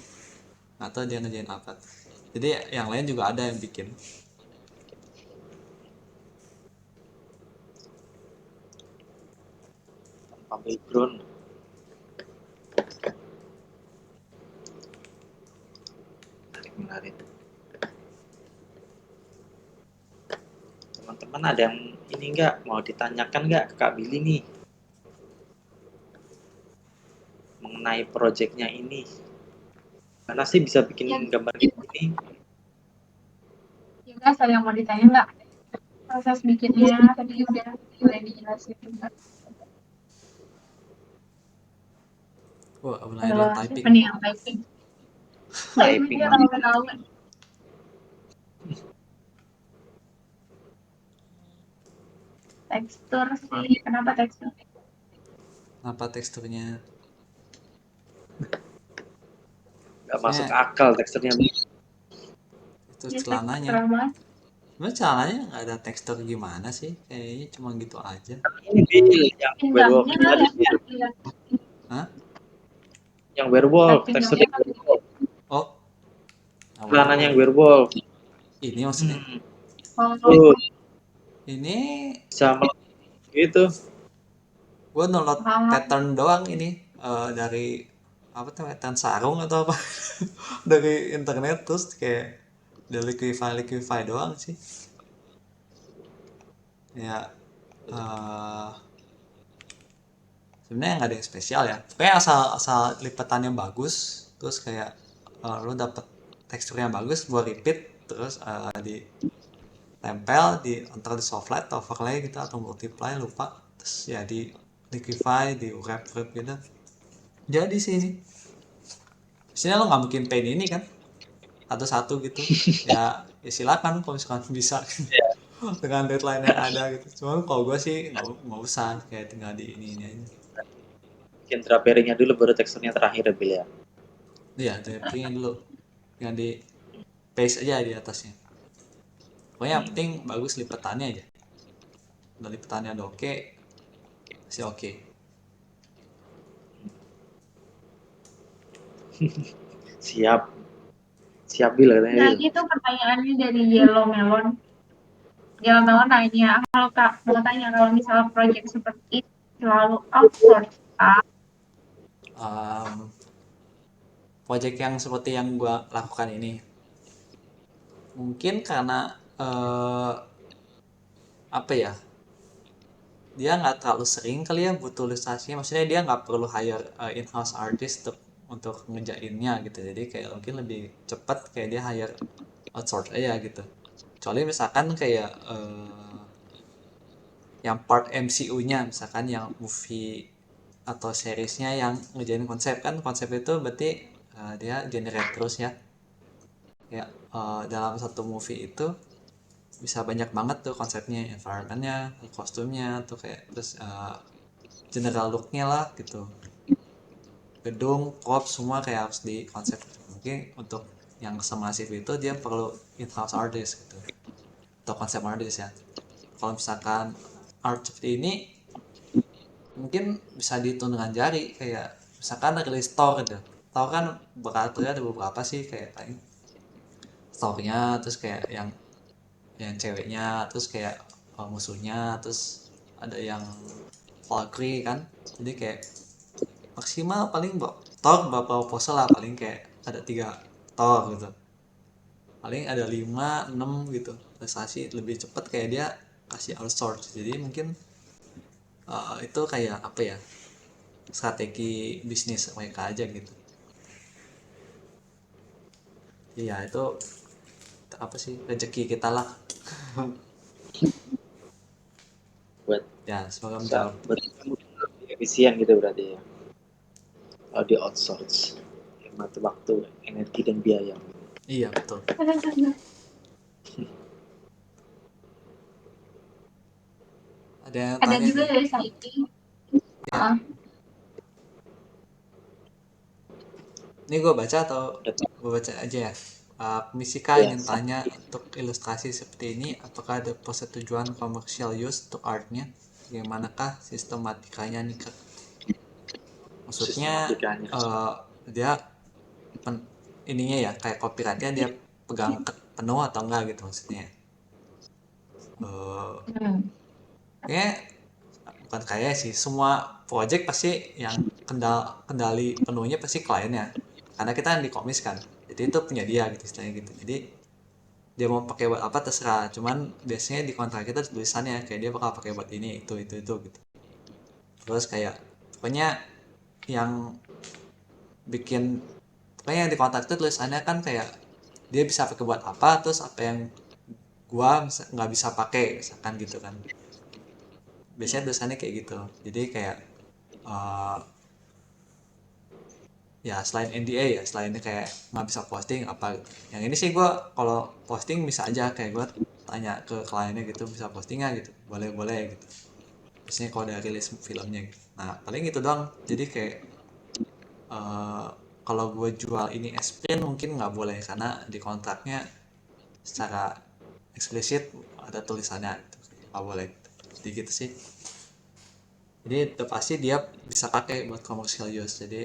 nggak tahu dia ngerjain apa. Jadi yang lain juga ada yang bikin. Tanpa background. Menarik. Teman-teman ada yang ini nggak mau ditanyakan nggak ke Kak Billy nih mengenai proyeknya ini? Mana sih bisa bikin Ya, gambar ini? juga saya yang mau ditanya nggak proses bikinnya tadi udah dijelasin juga. Wah, mulai ada yang Kalau siapa typing. nih yang typing? Typing Typingnya mas. tahu-tahu. Tekstur sih, kenapa tekstur? Apa teksturnya? Nggak masuk Maksudnya akal teksturnya. itu Ya celananya. tekstur banget. Sebenarnya celananya nggak ada tekstur gimana sih? Kayaknya cuma gitu aja. Ini Bill yang werewolf Pinggangnya itu kali tadi ya, Bill. lihat Hah? Yang werewolf, pinggangnya teksturnya kali. werewolf. Oh, nggak Celananya yang werewolf. werewolf. Ini maksudnya. Oh, Tuh, Ini sama gitu. gue download paham. pattern doang ini, dari apa tuh, pattern sarung atau apa, dari internet, terus kayak dari liquify doang sih. Ya eh sebenarnya nggak ada yang spesial ya. Kayak asal asal lipetannya bagus, terus kayak lo dapet teksturnya bagus, gue repeat, terus ditempel di antara di softlight atau overlay gitu atau multiply, lupa, terus ya di liquify, di wrap gitu, jadi sih ini. Sebenarnya lo nggak mungkin paint ini kan satu-satu gitu, ya silakan kalau misalkan bisa dengan deadline yang ada gitu. Cuman kalau gue sih nggak usah, kayak tinggal di ini aja. Bikin draperingnya dulu baru teksturnya terakhir ya Bill ya. Iya, drapingnya dulu, tinggal di paste aja di atasnya. Pokoknya yang penting bagus lipetannya aja. Udah lipetannya udah oke, sih oke. Siap. Siap Bill katanya Nah, Bill. itu pertanyaannya dari Yellow Melon. Yellow Melon nanya, kalau Kak, mau tanya kalau misalnya project seperti itu selalu outsource, Kak? Um, Project yang seperti yang gue lakukan ini, mungkin karena apa ya, dia nggak terlalu sering kali ya butuh ilustrasinya, maksudnya dia nggak perlu hire in-house artist untuk ngejainnya gitu, jadi kayak mungkin lebih cepat kayak dia hire outsource aja gitu. Kecuali misalkan kayak yang part MCU-nya, misalkan yang movie atau seriesnya yang ngejain konsep, kan konsep itu berarti dia generate terus ya, ya dalam satu movie itu bisa banyak banget tuh konsepnya, environmentnya, kostumnya tuh, kayak terus general looknya lah gitu, gedung, prop, semua kayak harus di konsep. Mungkin untuk yang semasif itu dia perlu in-house artist gitu, atau konsep artist ya. Kalau misalkan art seperti ini mungkin bisa dihitung dengan jari, kayak misalkan rilis store gitu. Tahu kan karakternya ada beberapa sih, kayak paling store-nya, terus kayak yang ceweknya, terus kayak musuhnya, terus ada yang Valkyrie kan. Jadi kayak maksimal paling Thor berapa pose lah, paling kayak ada 3 Thor gitu, paling ada 5 6 gitu. Prestasi lebih cepet kayak dia kasih outsource, jadi mungkin itu kayak apa ya, strategi bisnis mereka aja gitu. Iya, itu apa sih, rezeki kita lah. Buat Ya, semoga bisa menjawab. buat kamu. efisien gitu berarti ya. Kalau di outsource, hemat waktu, energi dan biaya. Iya betul. Ada yang Ada tanya juga nih. dari saya. Ya, ini gue baca atau gue baca aja ya. Misika Ya, ingin tanya untuk ilustrasi seperti ini, apakah ada persetujuan commercial use untuk artnya? Bagaimanakah sistematikanya nih Kak? Maksudnya sistematikanya. dia ininya ya kayak copyrightnya dia pegang penuh atau enggak gitu maksudnya. Kayak bukan kayak sih, semua project pasti yang kendali penuhnya pasti kliennya, karena kita yang dikomis kan, jadi itu punya dia gitu istilahnya gitu. Jadi dia mau pakai buat apa terserah, cuman biasanya di kontrak kita tulisannya kayak dia bakal pakai buat ini itu gitu. Terus kayak pokoknya yang bikin, pokoknya yang di kontrak itu tulisannya kan kayak dia bisa pakai buat apa, terus apa yang gua nggak bisa pakai misalkan gitu kan, biasanya tulisannya kayak gitu. Jadi kayak uh, ya selain NDA ya, selain kayak nggak bisa posting apa gitu. Yang ini sih gue kalau posting bisa aja, kayak gue tanya ke kliennya gitu, bisa posting nggak gitu, boleh boleh gitu, biasanya kalau udah rilis filmnya gitu. Nah paling gitu doang. Jadi kayak eh, kalau gue jual ini S-print mungkin nggak boleh karena di kontraknya secara eksplisit ada tulisannya gitu, nggak boleh gitu. Jadi gitu sih. Jadi udah pasti dia bisa pakai buat commercial use. Jadi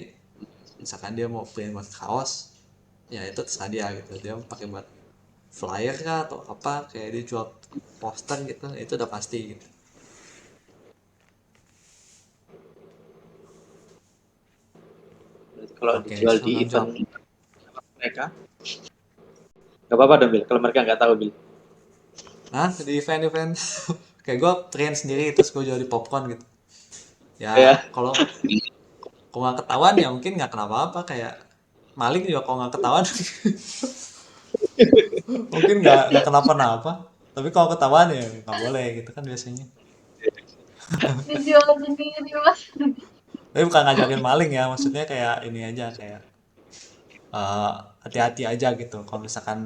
misalkan dia mau print buat kaos, ya itu terserah dia gitu, dia pakai buat flyer kah atau apa, kayak dia jual poster gitu, itu udah pasti gitu. Berarti kalau Oke, dijual di tanggung event jawab. mereka, nggak apa-apa dong Bil, kalau mereka nggak tahu Bil. Nah di event-event kayak gue print sendiri terus gue jual di popcorn gitu ya, Ya, kalau nggak ketahuan ya mungkin nggak kenapa-apa, kayak maling juga kalau nggak ketahuan mungkin nggak kenapa-napa, tapi kalau ketahuan ya nggak boleh gitu kan biasanya. Dijual sendiri mas. Tapi bukan ngajakin maling ya, maksudnya kayak ini aja, kayak eh, hati-hati aja gitu. Kalau misalkan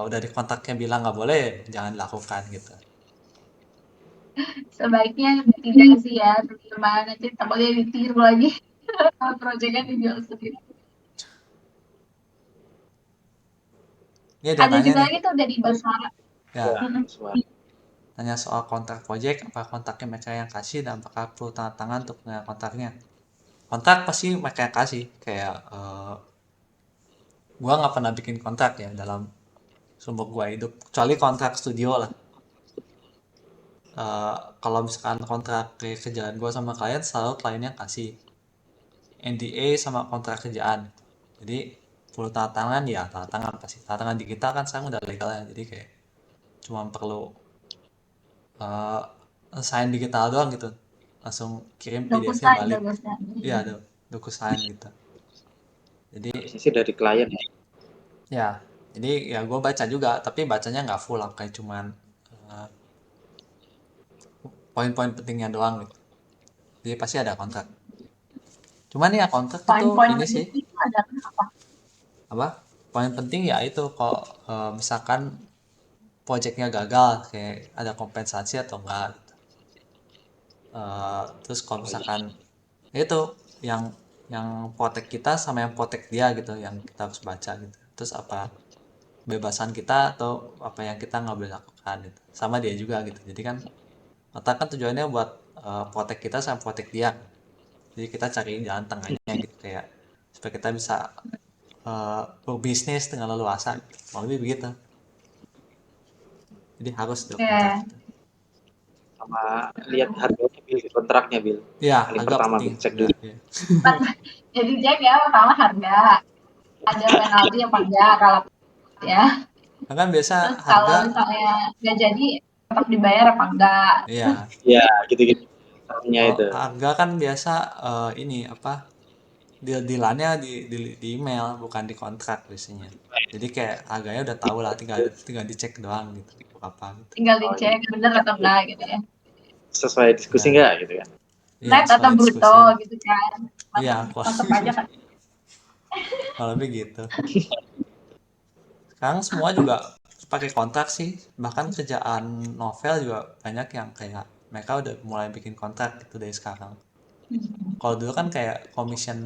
udah di kontaknya bilang nggak boleh, jangan lakukan gitu. Sebaiknya tidak sih ya, teman nanti takutnya ditiru lagi. Proyeknya dijual sendiri. Ini ada yang Ada nanya juga nih, lagi tuh dari Basara. ya, ya, suara. tanya soal kontrak project, apa kontaknya mereka yang kasih dan apakah perlu tanda tangan untuk penilaian kontraknya. Kontrak pasti mereka yang kasih, kayak gua nggak pernah bikin kontrak ya dalam sumber gua hidup, kecuali kontrak studio lah. Kalau misalkan kontrak kerjaan gua sama klien, selalu kliennya kasih NDA sama kontrak kerjaan. Jadi perlu tanda tangan ya, tanda tangan pasti. Tanda tangan digital kan sekarang udah legal ya. Jadi kayak cuma perlu uh, sign digital doang gitu. Langsung kirim PDF-nya DocuSign, balik. DocuSign. Iya, ada DocuSign gitu. Jadi Harusnya sih dari klien ya. ya, jadi ya gue baca juga, tapi bacanya nggak full lah, kayak cuman uh, poin-poin pentingnya doang gitu. Jadi pasti ada kontrak. Cuman ya kontrak itu Poin-poin ini sih, penting itu ada apa? apa? Poin penting ya itu kok misalkan projectnya gagal, kayak ada kompensasi atau enggak gitu. Terus kalau Oh iya. misalkan itu yang protek kita sama yang protek dia gitu, yang kita harus baca gitu. Terus apa bebasan kita atau apa yang kita nggak boleh lakukan gitu, sama dia juga gitu. Jadi kan otak kan tujuannya buat protek kita sama protek dia, jadi kita cari jalan tengahnya gitu, kayak supaya kita bisa berbisnis dengan leluasa gitu. Mau lebih begitu, jadi harus ada kontrak Ya, gitu. Sama lihat harganya Bil, kontraknya Bil. Ya Paling harga pertama penting, Bil, cek harga dulu. ya. jadi cek ya pertama harga. Ada penalti apa enggak kalau ya. Nah, kan biasa Terus kalau harga, misalnya nggak jadi tetap dibayar apa enggak. ya Ya, gitu-gitu. Caranya kalau itu. harga kan biasa ini apa, deal-dealannya di email bukan di kontrak biasanya. Jadi kayak harganya udah tahu lah, tinggal tinggal dicek doang gitu apa gitu. Tinggal Oh iya. dicek bener atau enggak gitu ya. Sesuai diskusi Nah nggak gitu kan? Iya, net atau soal bruto diskusi. gitu kan. Iya, Tetap aja kan. kalau lebih gitu. Sekarang semua juga pakai kontrak sih. Bahkan kerjaan novel juga banyak yang kayak mereka udah mulai bikin kontrak gitu dari sekarang. Kalau dulu kan kayak commission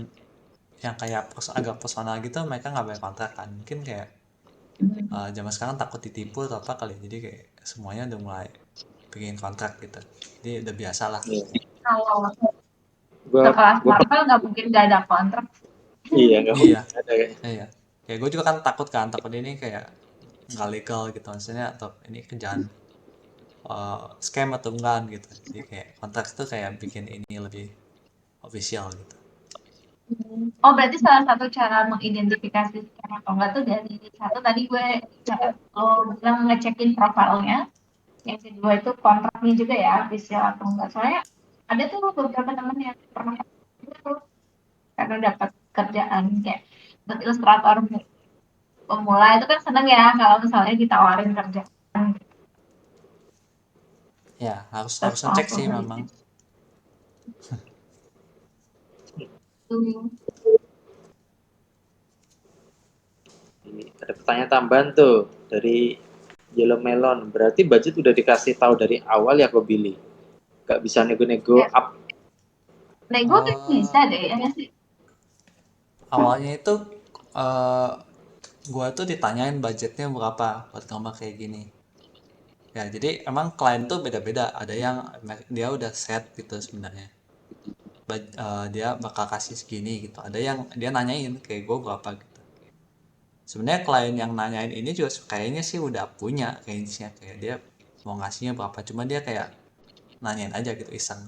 yang kayak agak personal gitu mereka nggak bayar kontrak kan. Mungkin kayak zaman sekarang takut ditipu atau apa kali. Jadi kayak semuanya udah mulai bikin kontrak gitu. Jadi udah biasa lah. Iya. Kalau Gua sekelas gua Marvel nggak mungkin nggak ada kontrak. iya nggak Iya, mungkin ada kayaknya. iya. Kayak gue juga kan takut ini kayak nggak legal gitu maksudnya atau ini kerjaan scam atau enggak gitu. Jadi kayak kontrak itu kayak bikin ini lebih official gitu. Oh, berarti salah satu cara mengidentifikasi scam atau enggak tuh dari satu tadi gue lo bilang ngecekin profilnya, yang kedua itu kontraknya juga ya, official atau enggak. Soalnya ada tuh beberapa temen yang pernah juga tuh, karena dapat kerjaan kayak buat ilustrator pemula itu kan seneng ya kalau misalnya ditawarin kerjaan Ya, harus terus harus ngecek sih langsung memang. itu. Ada pertanyaan tambahan tuh dari Yellow Melon. Berarti budget udah dikasih tahu dari awal ya kok Billy. Gak bisa nego-nego Ya, up. nego kan Eh bisa deh ya nggak sih. awalnya itu eh gua tuh ditanyain budgetnya berapa buat gambar kayak gini. Ya, jadi emang klien tuh beda-beda. Ada yang dia udah set gitu sebenarnya. Dia bakal kasih segini gitu. Ada yang dia nanyain kayak gue berapa gitu. Sebenarnya klien yang nanyain ini juga kayaknya sih udah punya kayaknya kayak dia mau ngasihnya berapa. Cuma dia kayak nanyain aja gitu iseng.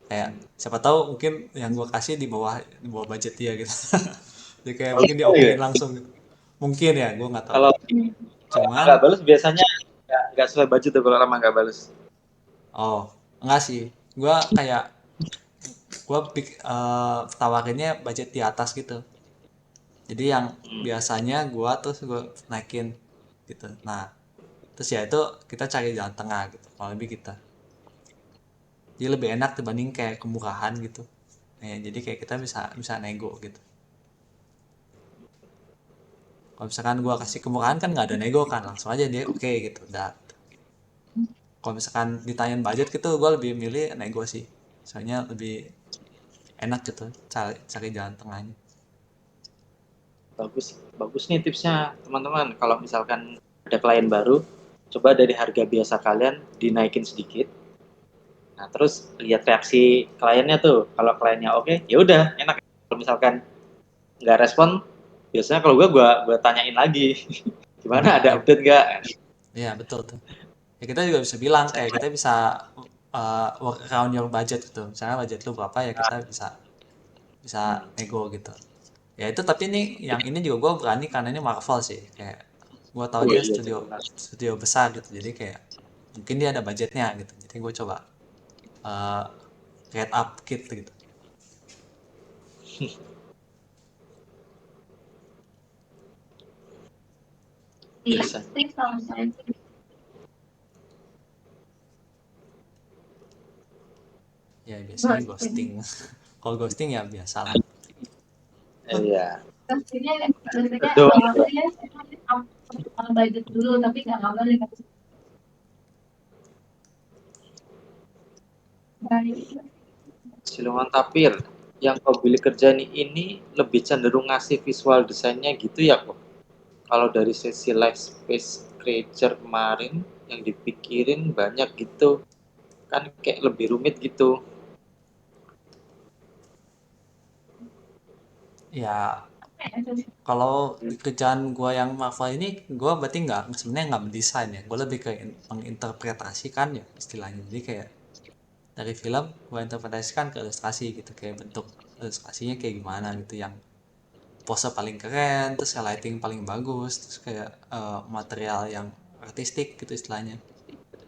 Kayak siapa tahu mungkin yang gue kasih di bawah budget dia gitu. Jadi kayak mungkin dia Oh okein iya. langsung gitu. Mungkin ya, gue nggak tahu. Kalau Cuman, nggak balas biasanya nggak sesuai budget tuh kalau lama nggak balas. oh enggak sih. Gue kayak tawarinnya budget di atas gitu. Jadi yang biasanya gue terus gue naikin gitu. Nah, terus ya itu kita cari jalan tengah gitu. Kalau lebih kita. Jadi lebih enak dibanding kayak kemurahan gitu. Nah, jadi kayak kita bisa bisa nego gitu. Kalau misalkan gue kasih kemurahan kan nggak ada nego kan, langsung aja dia oke gitu. Udah. Kalau misalkan ditanyain budget gitu, gue lebih milih nego sih. Soalnya lebih enak gitu, cari jalan tengahnya. Bagus, bagus nih tipsnya teman-teman. Kalau misalkan ada klien baru, coba dari harga biasa kalian dinaikin sedikit. Nah, terus lihat reaksi kliennya tuh. Kalau kliennya oke, ya udah enak. Kalau misalkan nggak respon, biasanya kalau gue tanyain lagi, gimana Nah, ada update nggak? iya betul tuh. Ya kita juga bisa bilang kayak kita bisa work around your budget gitu. Misalnya budget lu berapa ya kita bisa bisa nego gitu. Ya itu tapi nih yang ini juga gue berani karena ini Marvel sih. Kayak gue tahu Oh dia iya, studio benar. studio besar gitu. Jadi kayak mungkin dia ada budgetnya gitu. Jadi gue coba uh, get up kit gitu. Iya Bisa. sih kalau saya Ya biasanya ghosting. ghosting. Kalau ghosting ya biasa lah. Iya. Pastinya biasanya Betul. awalnya sama budget dulu tapi nggak lama dikasih baik. Siluman tapir yang kau pilih kerja ini lebih cenderung ngasih visual desainnya gitu ya kok. Kalau dari sesi live space creature kemarin yang dipikirin banyak gitu kan kayak lebih rumit gitu. Ya kalau di kerjaan gue yang Marvel ini gue berarti nggak sebenarnya nggak mendesain ya. Gue lebih ke menginterpretasikan ya istilahnya. Jadi kayak dari film gue interpretasikan ke ilustrasi gitu kayak bentuk ilustrasinya kayak gimana gitu yang pose paling keren terus kayak lighting paling bagus terus kayak material yang artistik gitu istilahnya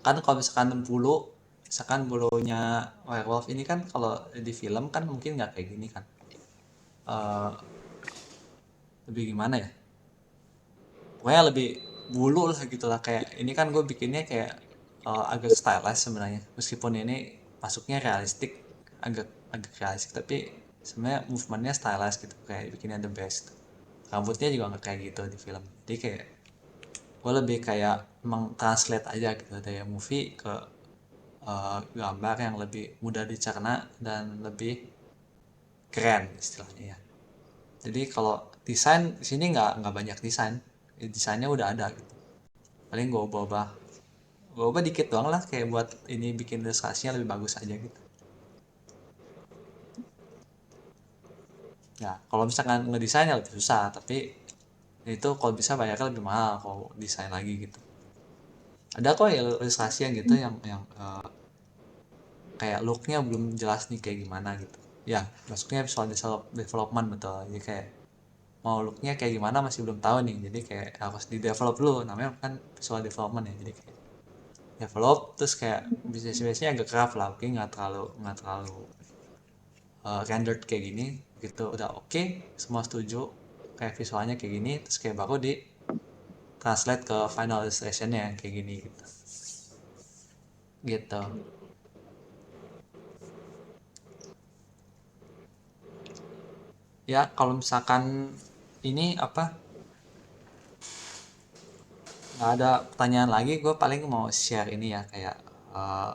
kan kalau misalkan bulunya werewolf ini kan kalau di film kan mungkin nggak kayak gini kan. Eh, lebih gimana ya pokoknya lebih bulu lah gitu lah kayak ini kan gue bikinnya kayak agak stylish sebenarnya meskipun ini masuknya realistik agak agak klasik tapi sebenarnya movementnya stylish gitu, kayak bikinnya the best. Rambutnya juga nggak kayak gitu di film, jadi kayak gue lebih kayak emang translate aja gitu dari movie ke gambar yang lebih mudah dicerna dan lebih keren istilahnya ya. Jadi kalau desain di sini nggak banyak desain, desainnya udah ada gitu. Paling gue ubah dikit doang lah, kayak buat ini bikin ilustrasinya lebih bagus aja gitu. Ya kalau misalkan ngedesain ya lebih susah, tapi itu kalau bisa bayarnya lebih mahal kalau desain lagi gitu. Ada kok ya ilustrasi yang gitu yang kayak looknya belum jelas nih kayak gimana gitu. Ya masuknya visual development betul, jadi kayak mau looknya kayak gimana masih belum tahu nih, jadi kayak harus di develop dulu, namanya kan visual development ya. Jadi kayak develop terus kayak biasanya agak rough lah, oke, nggak terlalu rendered kayak gini gitu, udah oke, semua setuju kayak visualnya kayak gini, terus kayak baru di translate ke final illustrationnya kayak gini gitu. Gitu. Ya kalau misalkan ini apa, nggak ada pertanyaan lagi, gue paling mau share ini ya, kayak eh,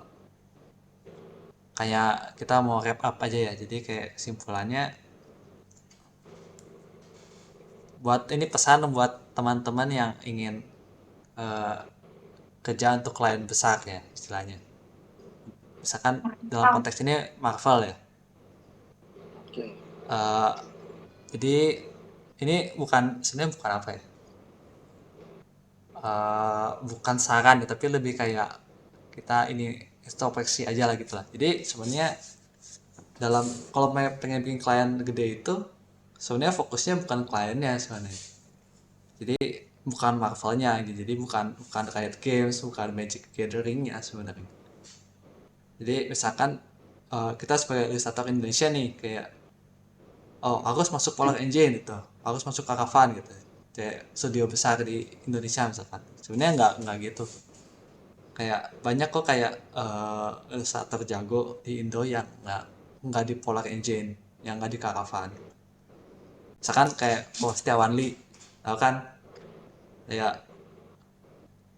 kayak kita mau wrap up aja ya. Jadi kayak simpulannya, buat ini pesan buat teman-teman yang ingin eh, kerja untuk klien besar ya istilahnya. Misalkan dalam Tahu. konteks ini Marvel ya. Oke. Eh, jadi ini sebenarnya bukan apa ya, bukan saran ya, tapi lebih kayak kita ini introspeksi aja lah gitu lah. Jadi sebenarnya dalam kalau pengen bikin klien gede itu sebenarnya fokusnya bukan kliennya sebenarnya. Jadi bukan Marvelnya gitu. Jadi bukan bukan Riot Games, bukan Magic Gatheringnya sebenarnya. Jadi misalkan kita sebagai ilustrator Indonesia nih, kayak oh aku harus masuk Polar Engine gitu, harus masuk Caravan gitu, kayak studio besar di Indonesia misalkan. Sebenarnya nggak gitu. Kayak banyak kok kayak ilustrator jago di Indo yang nggak di Polar Engine, yang nggak di Caravan. Misalkan kayak Setiawan Lee, tau kan, kayak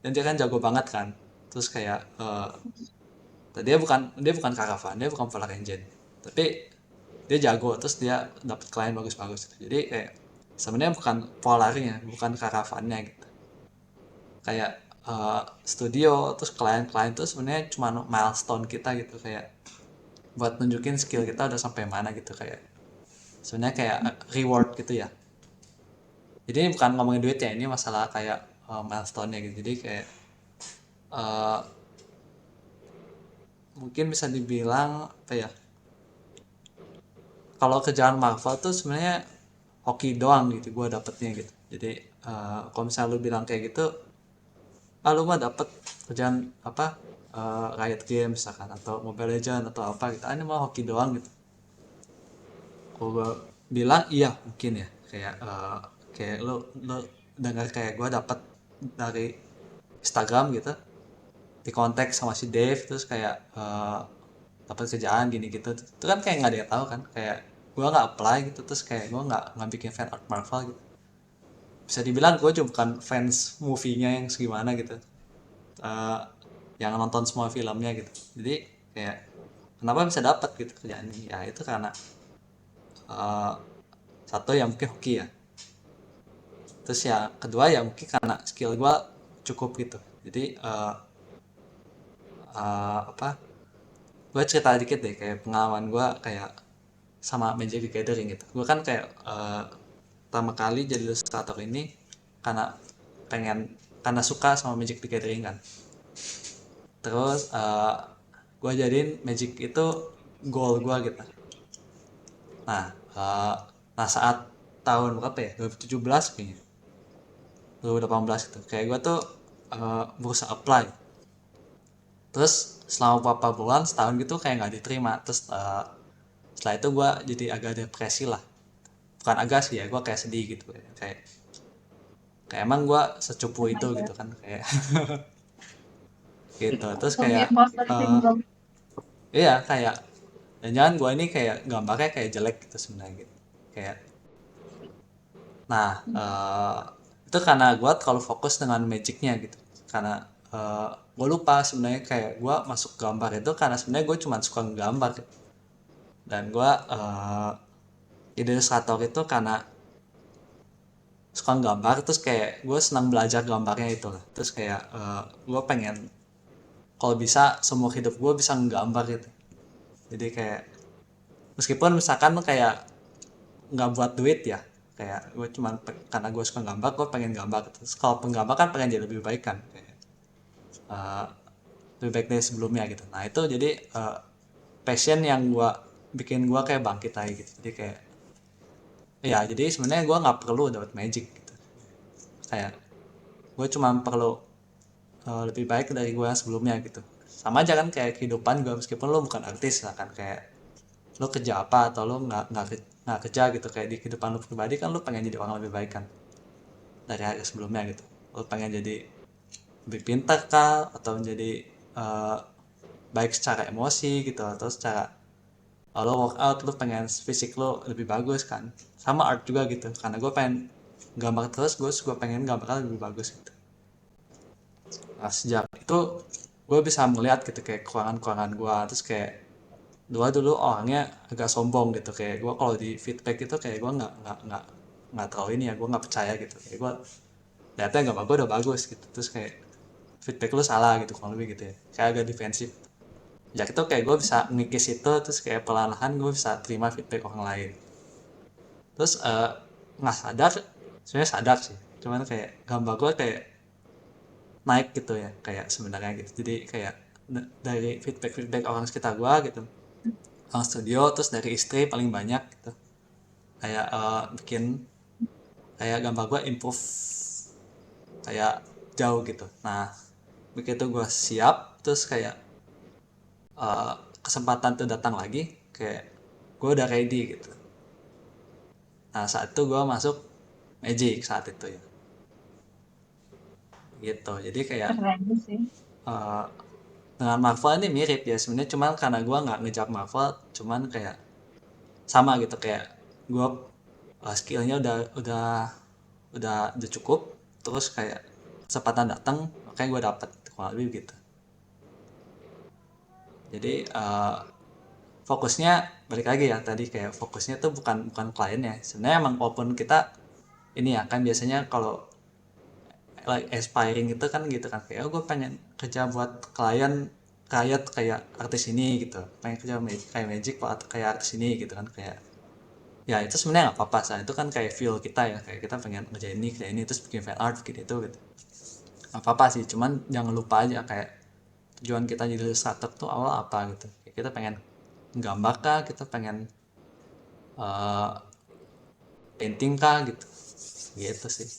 dan dia kan jago banget kan. Terus kayak dia bukan Caravan, dia bukan Polar Engine, tapi dia jago, terus dia dapat klien bagus-bagus gitu. Jadi kayak sebenarnya bukan Polarnya, bukan Caravannya gitu. Kayak studio terus klien-klien itu sebenarnya cuma milestone kita gitu, kayak buat nunjukin skill kita udah sampai mana gitu, kayak sebenarnya kayak reward gitu ya. Jadi ini bukan ngomongin duit ya, ini masalah kayak milestone-nya gitu. Jadi kayak eh, mungkin bisa dibilang apa ya, kalau kerjaan Marvel tuh sebenarnya hoki doang gitu gue dapetnya gitu. Jadi kalau misalnya lu bilang kayak gitu, lu mah dapet kerjaan apa, Riot Games misalkan atau Mobile Legends atau apa gitu, ini mah hoki doang gitu. Kalau gue bilang iya mungkin ya, kayak lu dengar kayak gue dapet dari Instagram gitu, di kontak sama si Dave, terus kayak dapat kerjaan gini gitu, itu kan kayak nggak ada yang tahu kan, kayak gue nggak apply gitu, terus kayak gue nggak bikin fan art Marvel gitu. Bisa dibilang gue juga bukan fans movie-nya yang segimana gitu, eh, yang nonton semua filmnya gitu. Jadi kayak kenapa bisa dapat gitu kerjaan ini ya, itu karena eh, satu yang mungkin hoki ya, terus ya kedua ya mungkin karena skill gue cukup gitu. Jadi apa, gue cerita dikit deh kayak pengalaman gue kayak sama Magic the Gathering gitu. Gue kan kayak pertama kali jadi ilustrator ini karena pengen, karena suka sama Magic the Gathering kan. Terus gue jadiin Magic itu goal gue gitu. Nah, nah saat tahun berapa ya, 2017 kayaknya, 2018 gitu, kayak gue tuh berusaha apply. Terus selama beberapa bulan, setahun gitu kayak nggak diterima. Terus setelah itu gue jadi agak depresi lah. Bukan agak sih ya, gue kayak sedih gitu, kayak emang gue secupu Oh itu my gitu God. kan, kayak gitu. Terus Zombie kayak imposter eh syndrome. iya kayak Dan jangan gue ini kayak gambarnya kayak jelek gitu sebenarnya gitu. Kayak, nah itu karena gue terlalu fokus dengan magicnya gitu. Karena gue lupa sebenarnya kayak gue masuk gambar itu karena sebenarnya gue cuma suka nggambar gitu. Dan gue jadi ilustrator itu karena suka gambar, terus kayak gue senang belajar gambarnya itu lah. Terus kayak gue pengen kalau bisa seumur hidup gue bisa nggambar gitu. Jadi kayak meskipun misalkan kayak nggak buat duit ya, kayak gue cuman karena gue suka gambar, gue pengen gambar. Terus kalau penggambar kan pengen jadi lebih baik kan, kayak eh, lebih baik dari sebelumnya gitu. Nah itu jadi passion yang gue bikin gue kayak bangkit lagi gitu. Jadi kayak ya, jadi sebenarnya gue nggak perlu dapat magic gitu. Kayak gue cuma perlu lebih baik dari gue yang sebelumnya gitu. Sama aja kan kayak kehidupan gue, meskipun lo bukan artis lah kan, kayak lo kerja apa atau lo nggak kerja gitu, kayak di kehidupan lo pribadi kan lo pengen jadi orang lebih baik kan dari hari sebelumnya gitu. Lo pengen jadi lebih pintar kah, atau menjadi eh, baik secara emosi gitu, atau secara lo workout lo pengen fisik lo lebih bagus kan. Sama art juga gitu, karena gue pengen gambar terus, gue juga pengen gambarnya lebih bagus gitu. Nah, sejak itu gue bisa melihat gitu kayak kekurangan-kekurangan gue. Terus kayak gue dulu orangnya agak sombong gitu, kayak gue kalau di feedback itu kayak gue nggak terlalu ini ya, gue nggak percaya gitu. Kayak gue lihatnya gambar gue udah bagus gitu, terus kayak feedback lu salah gitu kurang lebih gitu ya, kayak agak defensif. Sejak itu kayak gue bisa ngikis itu, terus kayak perlahan-lahan gue bisa terima feedback orang lain. Terus nggak sadar, sebenarnya sadar sih, cuman kayak gambar gue kayak naik gitu ya, kayak sebenarnya gitu. Jadi kayak dari feedback feedback orang sekitar gue gitu, orang studio, terus dari istri paling banyak gitu, kayak bikin kayak gambar gue improve kayak jauh gitu. Nah begitu gue siap, terus kayak eh, kesempatan tuh datang lagi, kayak gue udah ready gitu. Nah saat itu gue masuk Magic saat itu ya gitu. Jadi kayak Keren sih. eh, dengan Marvel ini mirip ya sebenarnya, cuman karena gue nggak ngejar Marvel, cuman kayak sama gitu, kayak gue skillnya udah cukup, terus kayak kesempatan datang makanya gue dapet kurang lebih gitu. Jadi fokusnya balik lagi ya tadi, kayak fokusnya tuh bukan bukan kliennya sebenarnya. Emang walaupun kita ini ya kan biasanya kalau like aspiring itu kan gitu kan, kayak oh, gue pengen kerja buat klien kayak artis ini gitu, pengen kerja kayak magic atau kayak artis ini gitu kan. Kayak ya itu sebenarnya nggak apa-apa sih, itu kan kayak feel kita ya, kayak kita pengen kerja ini terus bikin fan art bikin itu gitu, nggak apa-apa sih. Cuman jangan lupa aja kayak tujuan kita jadi illustrator tuh awal apa gitu. Kayak kita pengen gambar kah, kita pengen uh, painting kah gitu, gitu sih.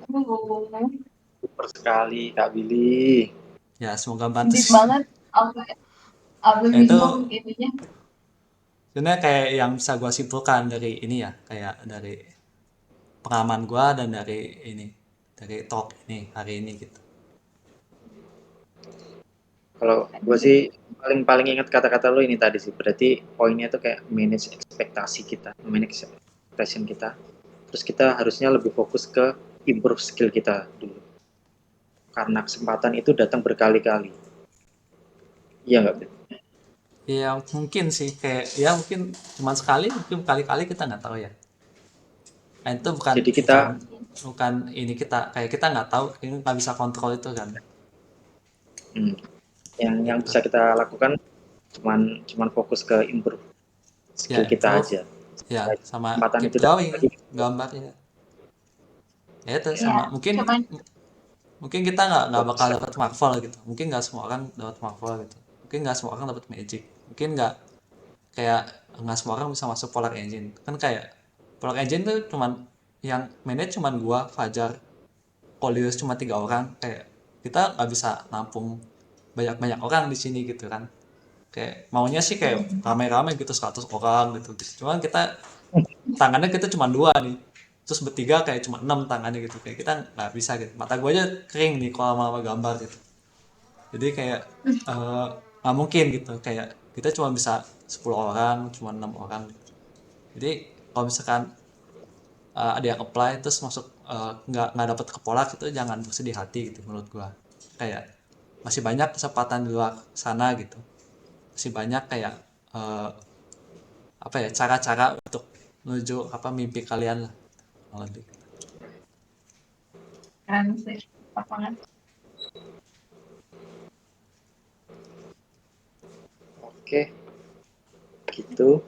Uh, Super sekali Kak Billy. Ya semoga bantu Deep sih. banget. Apa apa Ya itu bingung ininya. sebenarnya kayak yang bisa gue simpulkan dari ini ya, kayak dari pengalaman gue dan dari talk ini hari ini gitu. Kalau gue sih paling paling ingat kata-kata lo ini tadi sih. Berarti poinnya tuh kayak manage ekspektasi kita, manage expectation kita. Terus kita harusnya lebih fokus ke improve skill kita dulu. Karena kesempatan itu datang berkali-kali. Iya nggak, Bil? Ya mungkin sih, kayak ya mungkin cuma sekali, mungkin kali-kali kita nggak tahu ya. Nah, itu bukan Jadi bukan kita bukan ini kita, kayak kita nggak tahu, ini nggak bisa kontrol itu kan hmm, yang gitu. bisa kita lakukan cuman cuman fokus ke improve Ya skill kita improve, aja. ya Supaya sama kesempatan keep itu datang going lagi. gambarnya. Ya itu Ya, sama, Ya, mungkin cuman mungkin kita nggak fokus bakal aja. dapat Marvel gitu, mungkin nggak semua orang dapat Marvel gitu, mungkin nggak semua orang dapat Magic, mungkin nggak kayak nggak semua orang bisa masuk Polar Engine kan. Kayak Polar Engine tuh cuman yang manage cuman gua, Fajar, Kolius, cuma 3 orang. Kayak kita nggak bisa nampung banyak-banyak orang di sini gitu kan. Kayak maunya sih kayak rame-rame gitu 100 orang gitu, cuman kita tangannya kita cuma 2 nih, terus bertiga kayak cuma 6 tangannya gitu. Kayak kita nggak bisa gitu, mata gua aja kering nih kalau sama gambar gitu. Jadi kayak nggak mungkin gitu, kayak kita cuma bisa 10 orang, cuma 6 orang gitu. Jadi kalau misalkan ada yang apply terus masuk nggak dapet ke Polak, itu jangan bersedih hati gitu menurut gua. Kayak masih banyak kesempatan di luar sana gitu, masih banyak kayak eh, apa ya, cara-cara untuk menuju apa mimpi kalian lah, kalau lebih. Keren sih. Apa banget. Oke, gitu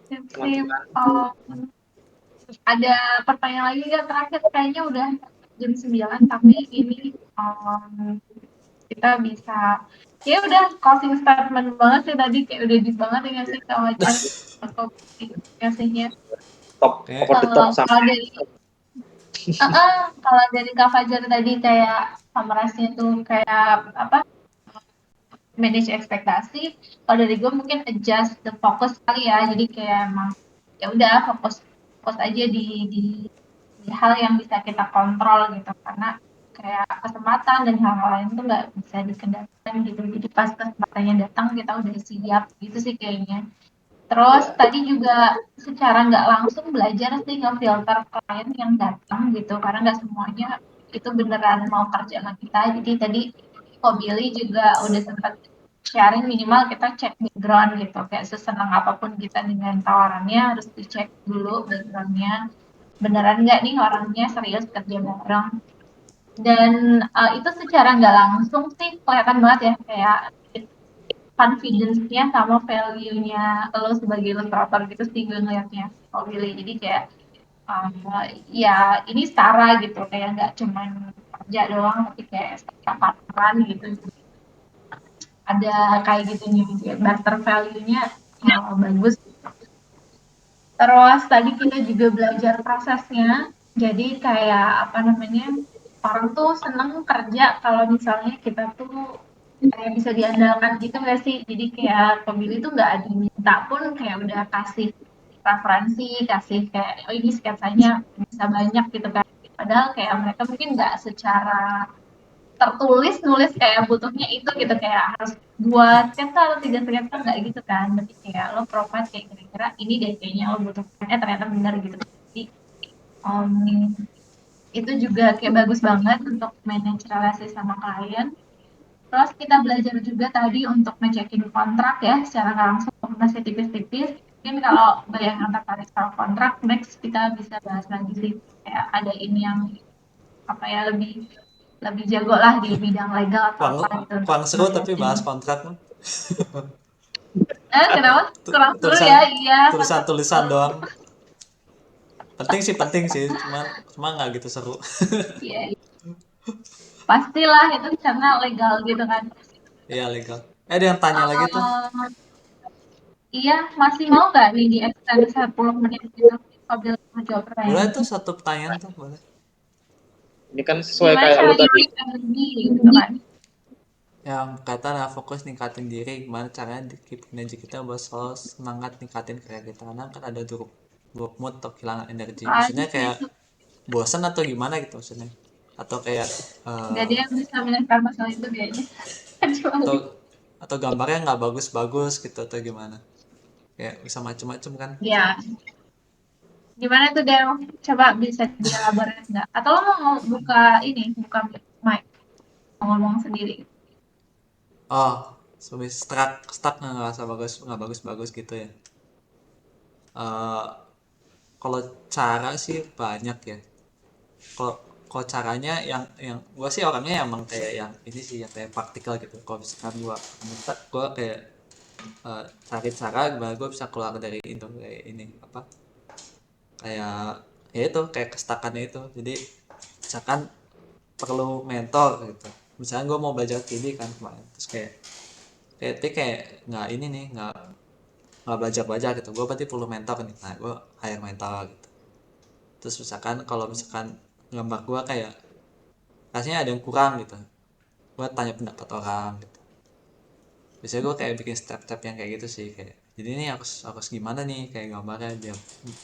Sip. teman-teman. Ada pertanyaan lagi nggak terakhir? Kayaknya udah jam 9, tapi ini kita bisa ya udah closing statement banget sih tadi, kayak udah deep banget ya nggak sih kalau atau ngasihnya. Top Kayak over the top Kalau sampai dari kalau dari Kak Fajar tadi kayak summarize-nya tuh kayak apa, manage ekspektasi. Kalau dari gue mungkin adjust the focus kali ya, jadi kayak emang ya udah fokus fokus aja di hal yang bisa kita kontrol gitu, karena kayak kesempatan dan hal-hal lain tuh nggak bisa dikendalikan gitu, jadi pas kesempatannya datang kita udah siap gitu sih kayaknya. Terus ya. tadi juga secara nggak langsung belajar sih ngefilter klien yang datang gitu, karena nggak semuanya itu beneran mau kerja sama kita. Jadi tadi kok Billy juga udah sempat sharing, minimal kita cek background gitu, kayak sesenang apapun kita dengan tawarannya harus dicek dulu backgroundnya, beneran nggak nih orangnya serius kerja bareng. Dan itu secara nggak langsung sih kelihatan banget ya, kayak confidence-nya sama value-nya lo sebagai ilustrator gitu sih gue ngeliatnya, kalau Billy. Jadi kayak ya ini setara gitu, kayak nggak cuman kerja doang tapi kayak setara partneran gitu, ada kayak gitunya gitu ya, barter value-nya bagus. Terus tadi kita juga belajar prosesnya. Jadi kayak apa namanya, orang tuh seneng kerja kalau misalnya kita tuh kayak bisa diandalkan gitu nggak sih? Jadi kayak pemilih tuh nggak diminta pun kayak udah kasih referensi, kasih kayak oh ini sketsanya bisa banyak gitu kan. Padahal kayak mereka mungkin nggak secara tertulis nulis kayak butuhnya itu gitu, kayak harus buat sketsa atau 3 sketsa nggak gitu kan, berarti kayak lo provide kayak kira-kira ini deh kayaknya lo butuhkan, ternyata benar gitu. Jadi um, itu juga kayak bagus banget untuk manage relasi sama klien. Terus kita belajar juga tadi untuk ngecekin kontrak ya, secara nggak langsung masih tipis-tipis. Mungkin kalau bayangan tertarik sama kontrak, next kita bisa bahas lagi sih, kayak ada ini yang apa ya, lebih lebih jago lah di bidang legal atau kurang apa gitu untuk kurang seru tapi ngejelasin. bahas kontrak mah. Kenapa? Kurang seru tulisan ya? Iya. tulisan doang. Penting sih, cuma nggak gitu seru. Iya, pastilah itu karena legal gitu kan. Iya legal. Ada yang tanya lagi tuh. Eh, iya, masih mau nggak nih di extend 10 menit gitu? Sambil menjawab Boleh pertanyaan. tuh satu pertanyaan tuh boleh. Ini kan sesuai Gimana kayak lu caranya tadi. keep energi gitu kan? Yang kata lah fokus ningkatin diri, gimana caranya di keep energi kita buat selalu semangat ningkatin karya kita, karena kan ada drop mood atau kehilangan energi, maksudnya Soalnya kayak bosan atau gimana gitu maksudnya, atau kayak nggak ada yang bisa menyelesaikan masalah itu kayaknya. atau Kecuali gambarnya nggak bagus-bagus gitu atau gimana, kayak bisa macem-macem kan. ya, gimana tuh Del? Coba bisa dielaborate nggak? Atau lo mau buka ini, buka mic, mau ngomong sendiri? Oh, stuck stuck nggak ngerasa nggak bagus-bagus gitu ya. Eh, Kalau cara sih banyak ya. Kalau caranya yang gua sih orangnya emang kayak yang ini sih, yang kayak praktikal gitu. Kalau misalkan gua minta, gua kayak cari cara gimana gua bisa keluar dari itu, kayak ini apa, kayak ya itu kayak kestakannya itu. Jadi misalkan perlu mentor gitu, misalnya gua mau belajar TV kan kemarin, terus kayak nggak ini nih, nggak belajar belajar gitu, gua berarti perlu mentor nih, nah gua hire mentor gitu. Terus misalkan kalau misalkan gambar gua kayak rasanya ada yang kurang gitu, gue tanya pendapat orang gitu. Biasanya gue kayak bikin step-step yang kayak gitu sih, kayak jadi ini harus harus gimana nih kayak gambarnya biar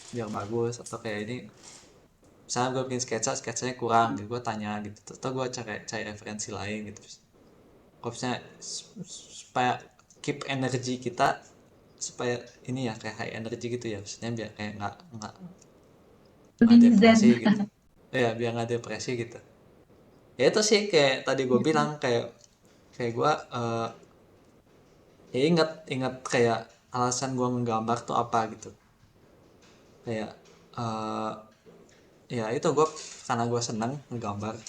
biar bagus, atau kayak ini misalnya gue bikin sketsanya kurang gitu, gue tanya gitu, atau gue cari cari referensi lain gitu. kalau misalnya supaya keep energi kita, supaya ini ya kayak high energy gitu ya, maksudnya biar kayak nggak Lebih depresi zen. gitu ya, biar nggak depresi gitu. Ya itu sih kayak tadi gue bilang, kayak kayak gue ya ingat kayak alasan gue menggambar tuh apa gitu, kayak eh ya itu gue karena gue seneng menggambar.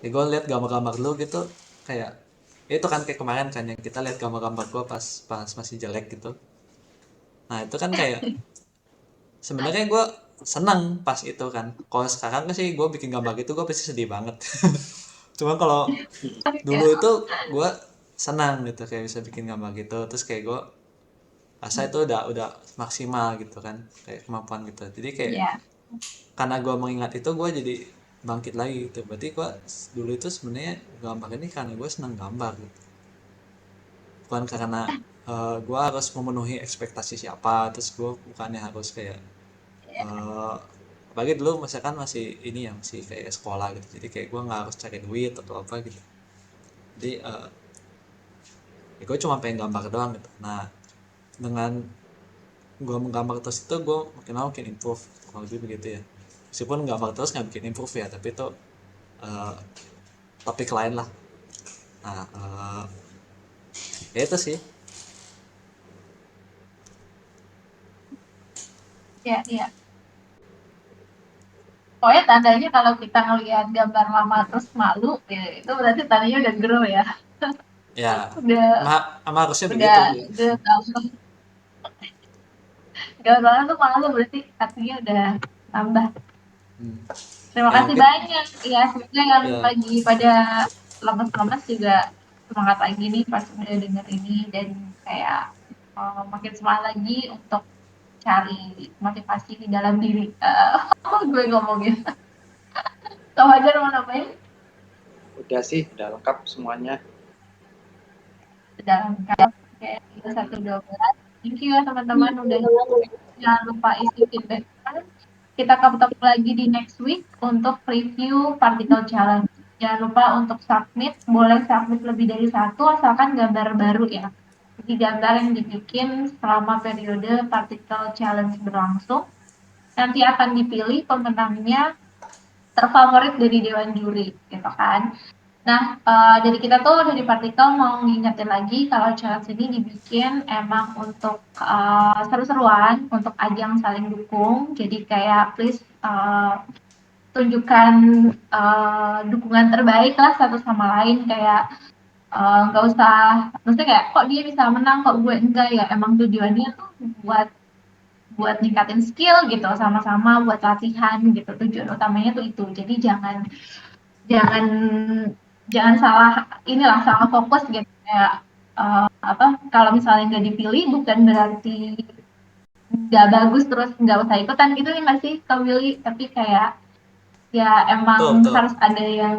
Ya gue lihat gambar-gambar lu gitu, kayak ya itu kan kayak kemarin kan yang kita lihat gambar-gambar gue pas pas masih jelek gitu. Nah itu kan kayak sebenarnya gue seneng pas itu kan. Kalau sekarang sih gue bikin gambar gitu gue pasti sedih banget. Cuma kalau dulu Ya, itu gue senang gitu kayak bisa bikin gambar gitu, terus kayak gue rasa itu udah maksimal gitu kan, kayak kemampuan gitu. Jadi kayak ya, karena gue mengingat itu gue jadi bangkit lagi gitu. Berarti gue dulu itu sebenarnya gambar ini karena gue senang gambar gitu, bukan karena gue harus memenuhi ekspektasi siapa, terus gue bukannya harus kayak eh apalagi dulu misalkan masih ini ya, masih kayak sekolah gitu, jadi kayak gue nggak harus cari duit atau apa gitu. Jadi ya gue cuma pengen gambar doang gitu. Nah dengan gue menggambar terus itu gue makin lama makin improve, kalau lebih begitu ya. Meskipun gambar terus nggak bikin improve ya, tapi itu eh, topik lain lah. Nah ya itu sih. ya, ya. Pokoknya tandanya kalau kita ngelihat gambar lama terus malu, ya itu berarti tandanya udah grow ya. Ya Udah emang harusnya udah begitu sih. udah tambah. Gambar lama tuh malu berarti artinya udah tambah. Hmm. Terima Ya kasih mungkin banyak. Ya, semoga yang ya. lagi pada lemes-lemes juga semangat lagi nih pas udah denger ini dan kayak makin semangat lagi untuk cari motivasi di dalam diri. Gue ngomongin. Kau aja mau nambahin? Udah sih, udah lengkap semuanya. Dalam kayak 1-12. Thank you ya teman-teman udah jangan lupa isi feedback. Kita ketemu lagi di next week untuk review particle challenge. Jangan lupa untuk submit, boleh submit lebih dari satu asalkan gambar baru ya. Jadi gambar yang dibikin selama periode particle challenge berlangsung. Nanti akan dipilih pemenangnya terfavorit dari dewan juri, gitu kan. Nah, dari kita tuh dari Partikel mau ngingetin lagi kalau challenge ini dibikin emang untuk seru-seruan, untuk ajang saling dukung. Jadi kayak please tunjukkan dukungan terbaik lah satu sama lain, kayak nggak usah, maksudnya kayak kok dia bisa menang, kok gue enggak, ya emang tujuannya tuh buat buat ningkatin skill gitu, sama-sama buat latihan gitu. Tujuan utamanya tuh itu. Jadi jangan jangan jangan salah inilah salah fokus gitu kayak apa kalau misalnya nggak dipilih bukan berarti nggak bagus terus nggak usah ikutan gitu nih masih kepilih, tapi kayak ya emang Betul betul. harus ada yang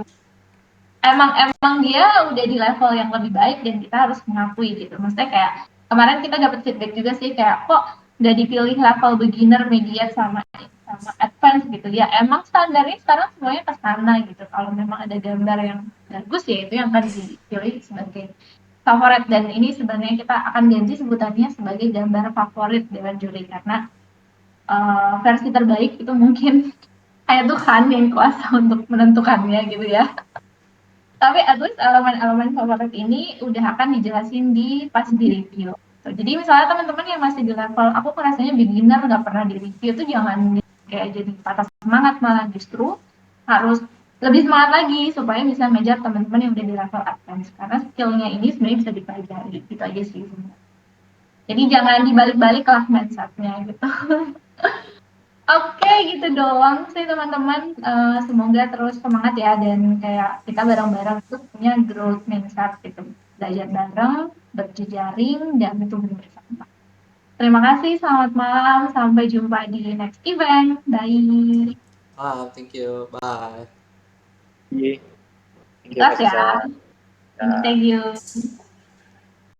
emang emang dia udah di level yang lebih baik dan kita harus mengakui gitu. Maksudnya kayak kemarin kita dapat feedback juga sih kayak kok nggak dipilih level beginner, medium sama sama advance gitu ya. Emang standarnya sekarang semuanya ke sana gitu. Kalau memang ada gambar yang bagus ya itu yang akan dipilih sebagai favorit, dan ini sebenarnya kita akan ganti sebutannya sebagai gambar favorit dewan juri karena versi terbaik itu mungkin kayak Tuhan yang kuasa untuk menentukannya gitu ya. Tapi at least elemen-elemen favorit ini udah akan dijelasin di pas di review. So, jadi misalnya teman-teman yang masih di level aku rasanya beginner nggak pernah di review tuh jangan kayak jadi patah semangat, malah justru harus lebih semangat lagi supaya bisa ngejar teman-teman yang udah di level advance karena skillnya ini sebenarnya bisa dipelajari gitu aja sih sebenarnya. Jadi jangan dibalik-balik lah mindsetnya gitu. Oke, gitu doang sih teman-teman. Semoga terus semangat ya dan kayak kita bareng-bareng tuh punya growth mindset gitu. Belajar bareng, berjejaring, dan tumbuh bersama. Terima kasih, selamat malam. Sampai jumpa di next event. Bye. Thank you, bye. Iya. Thank you, Sukses Kak ya. Tisa. Ya. Thank you.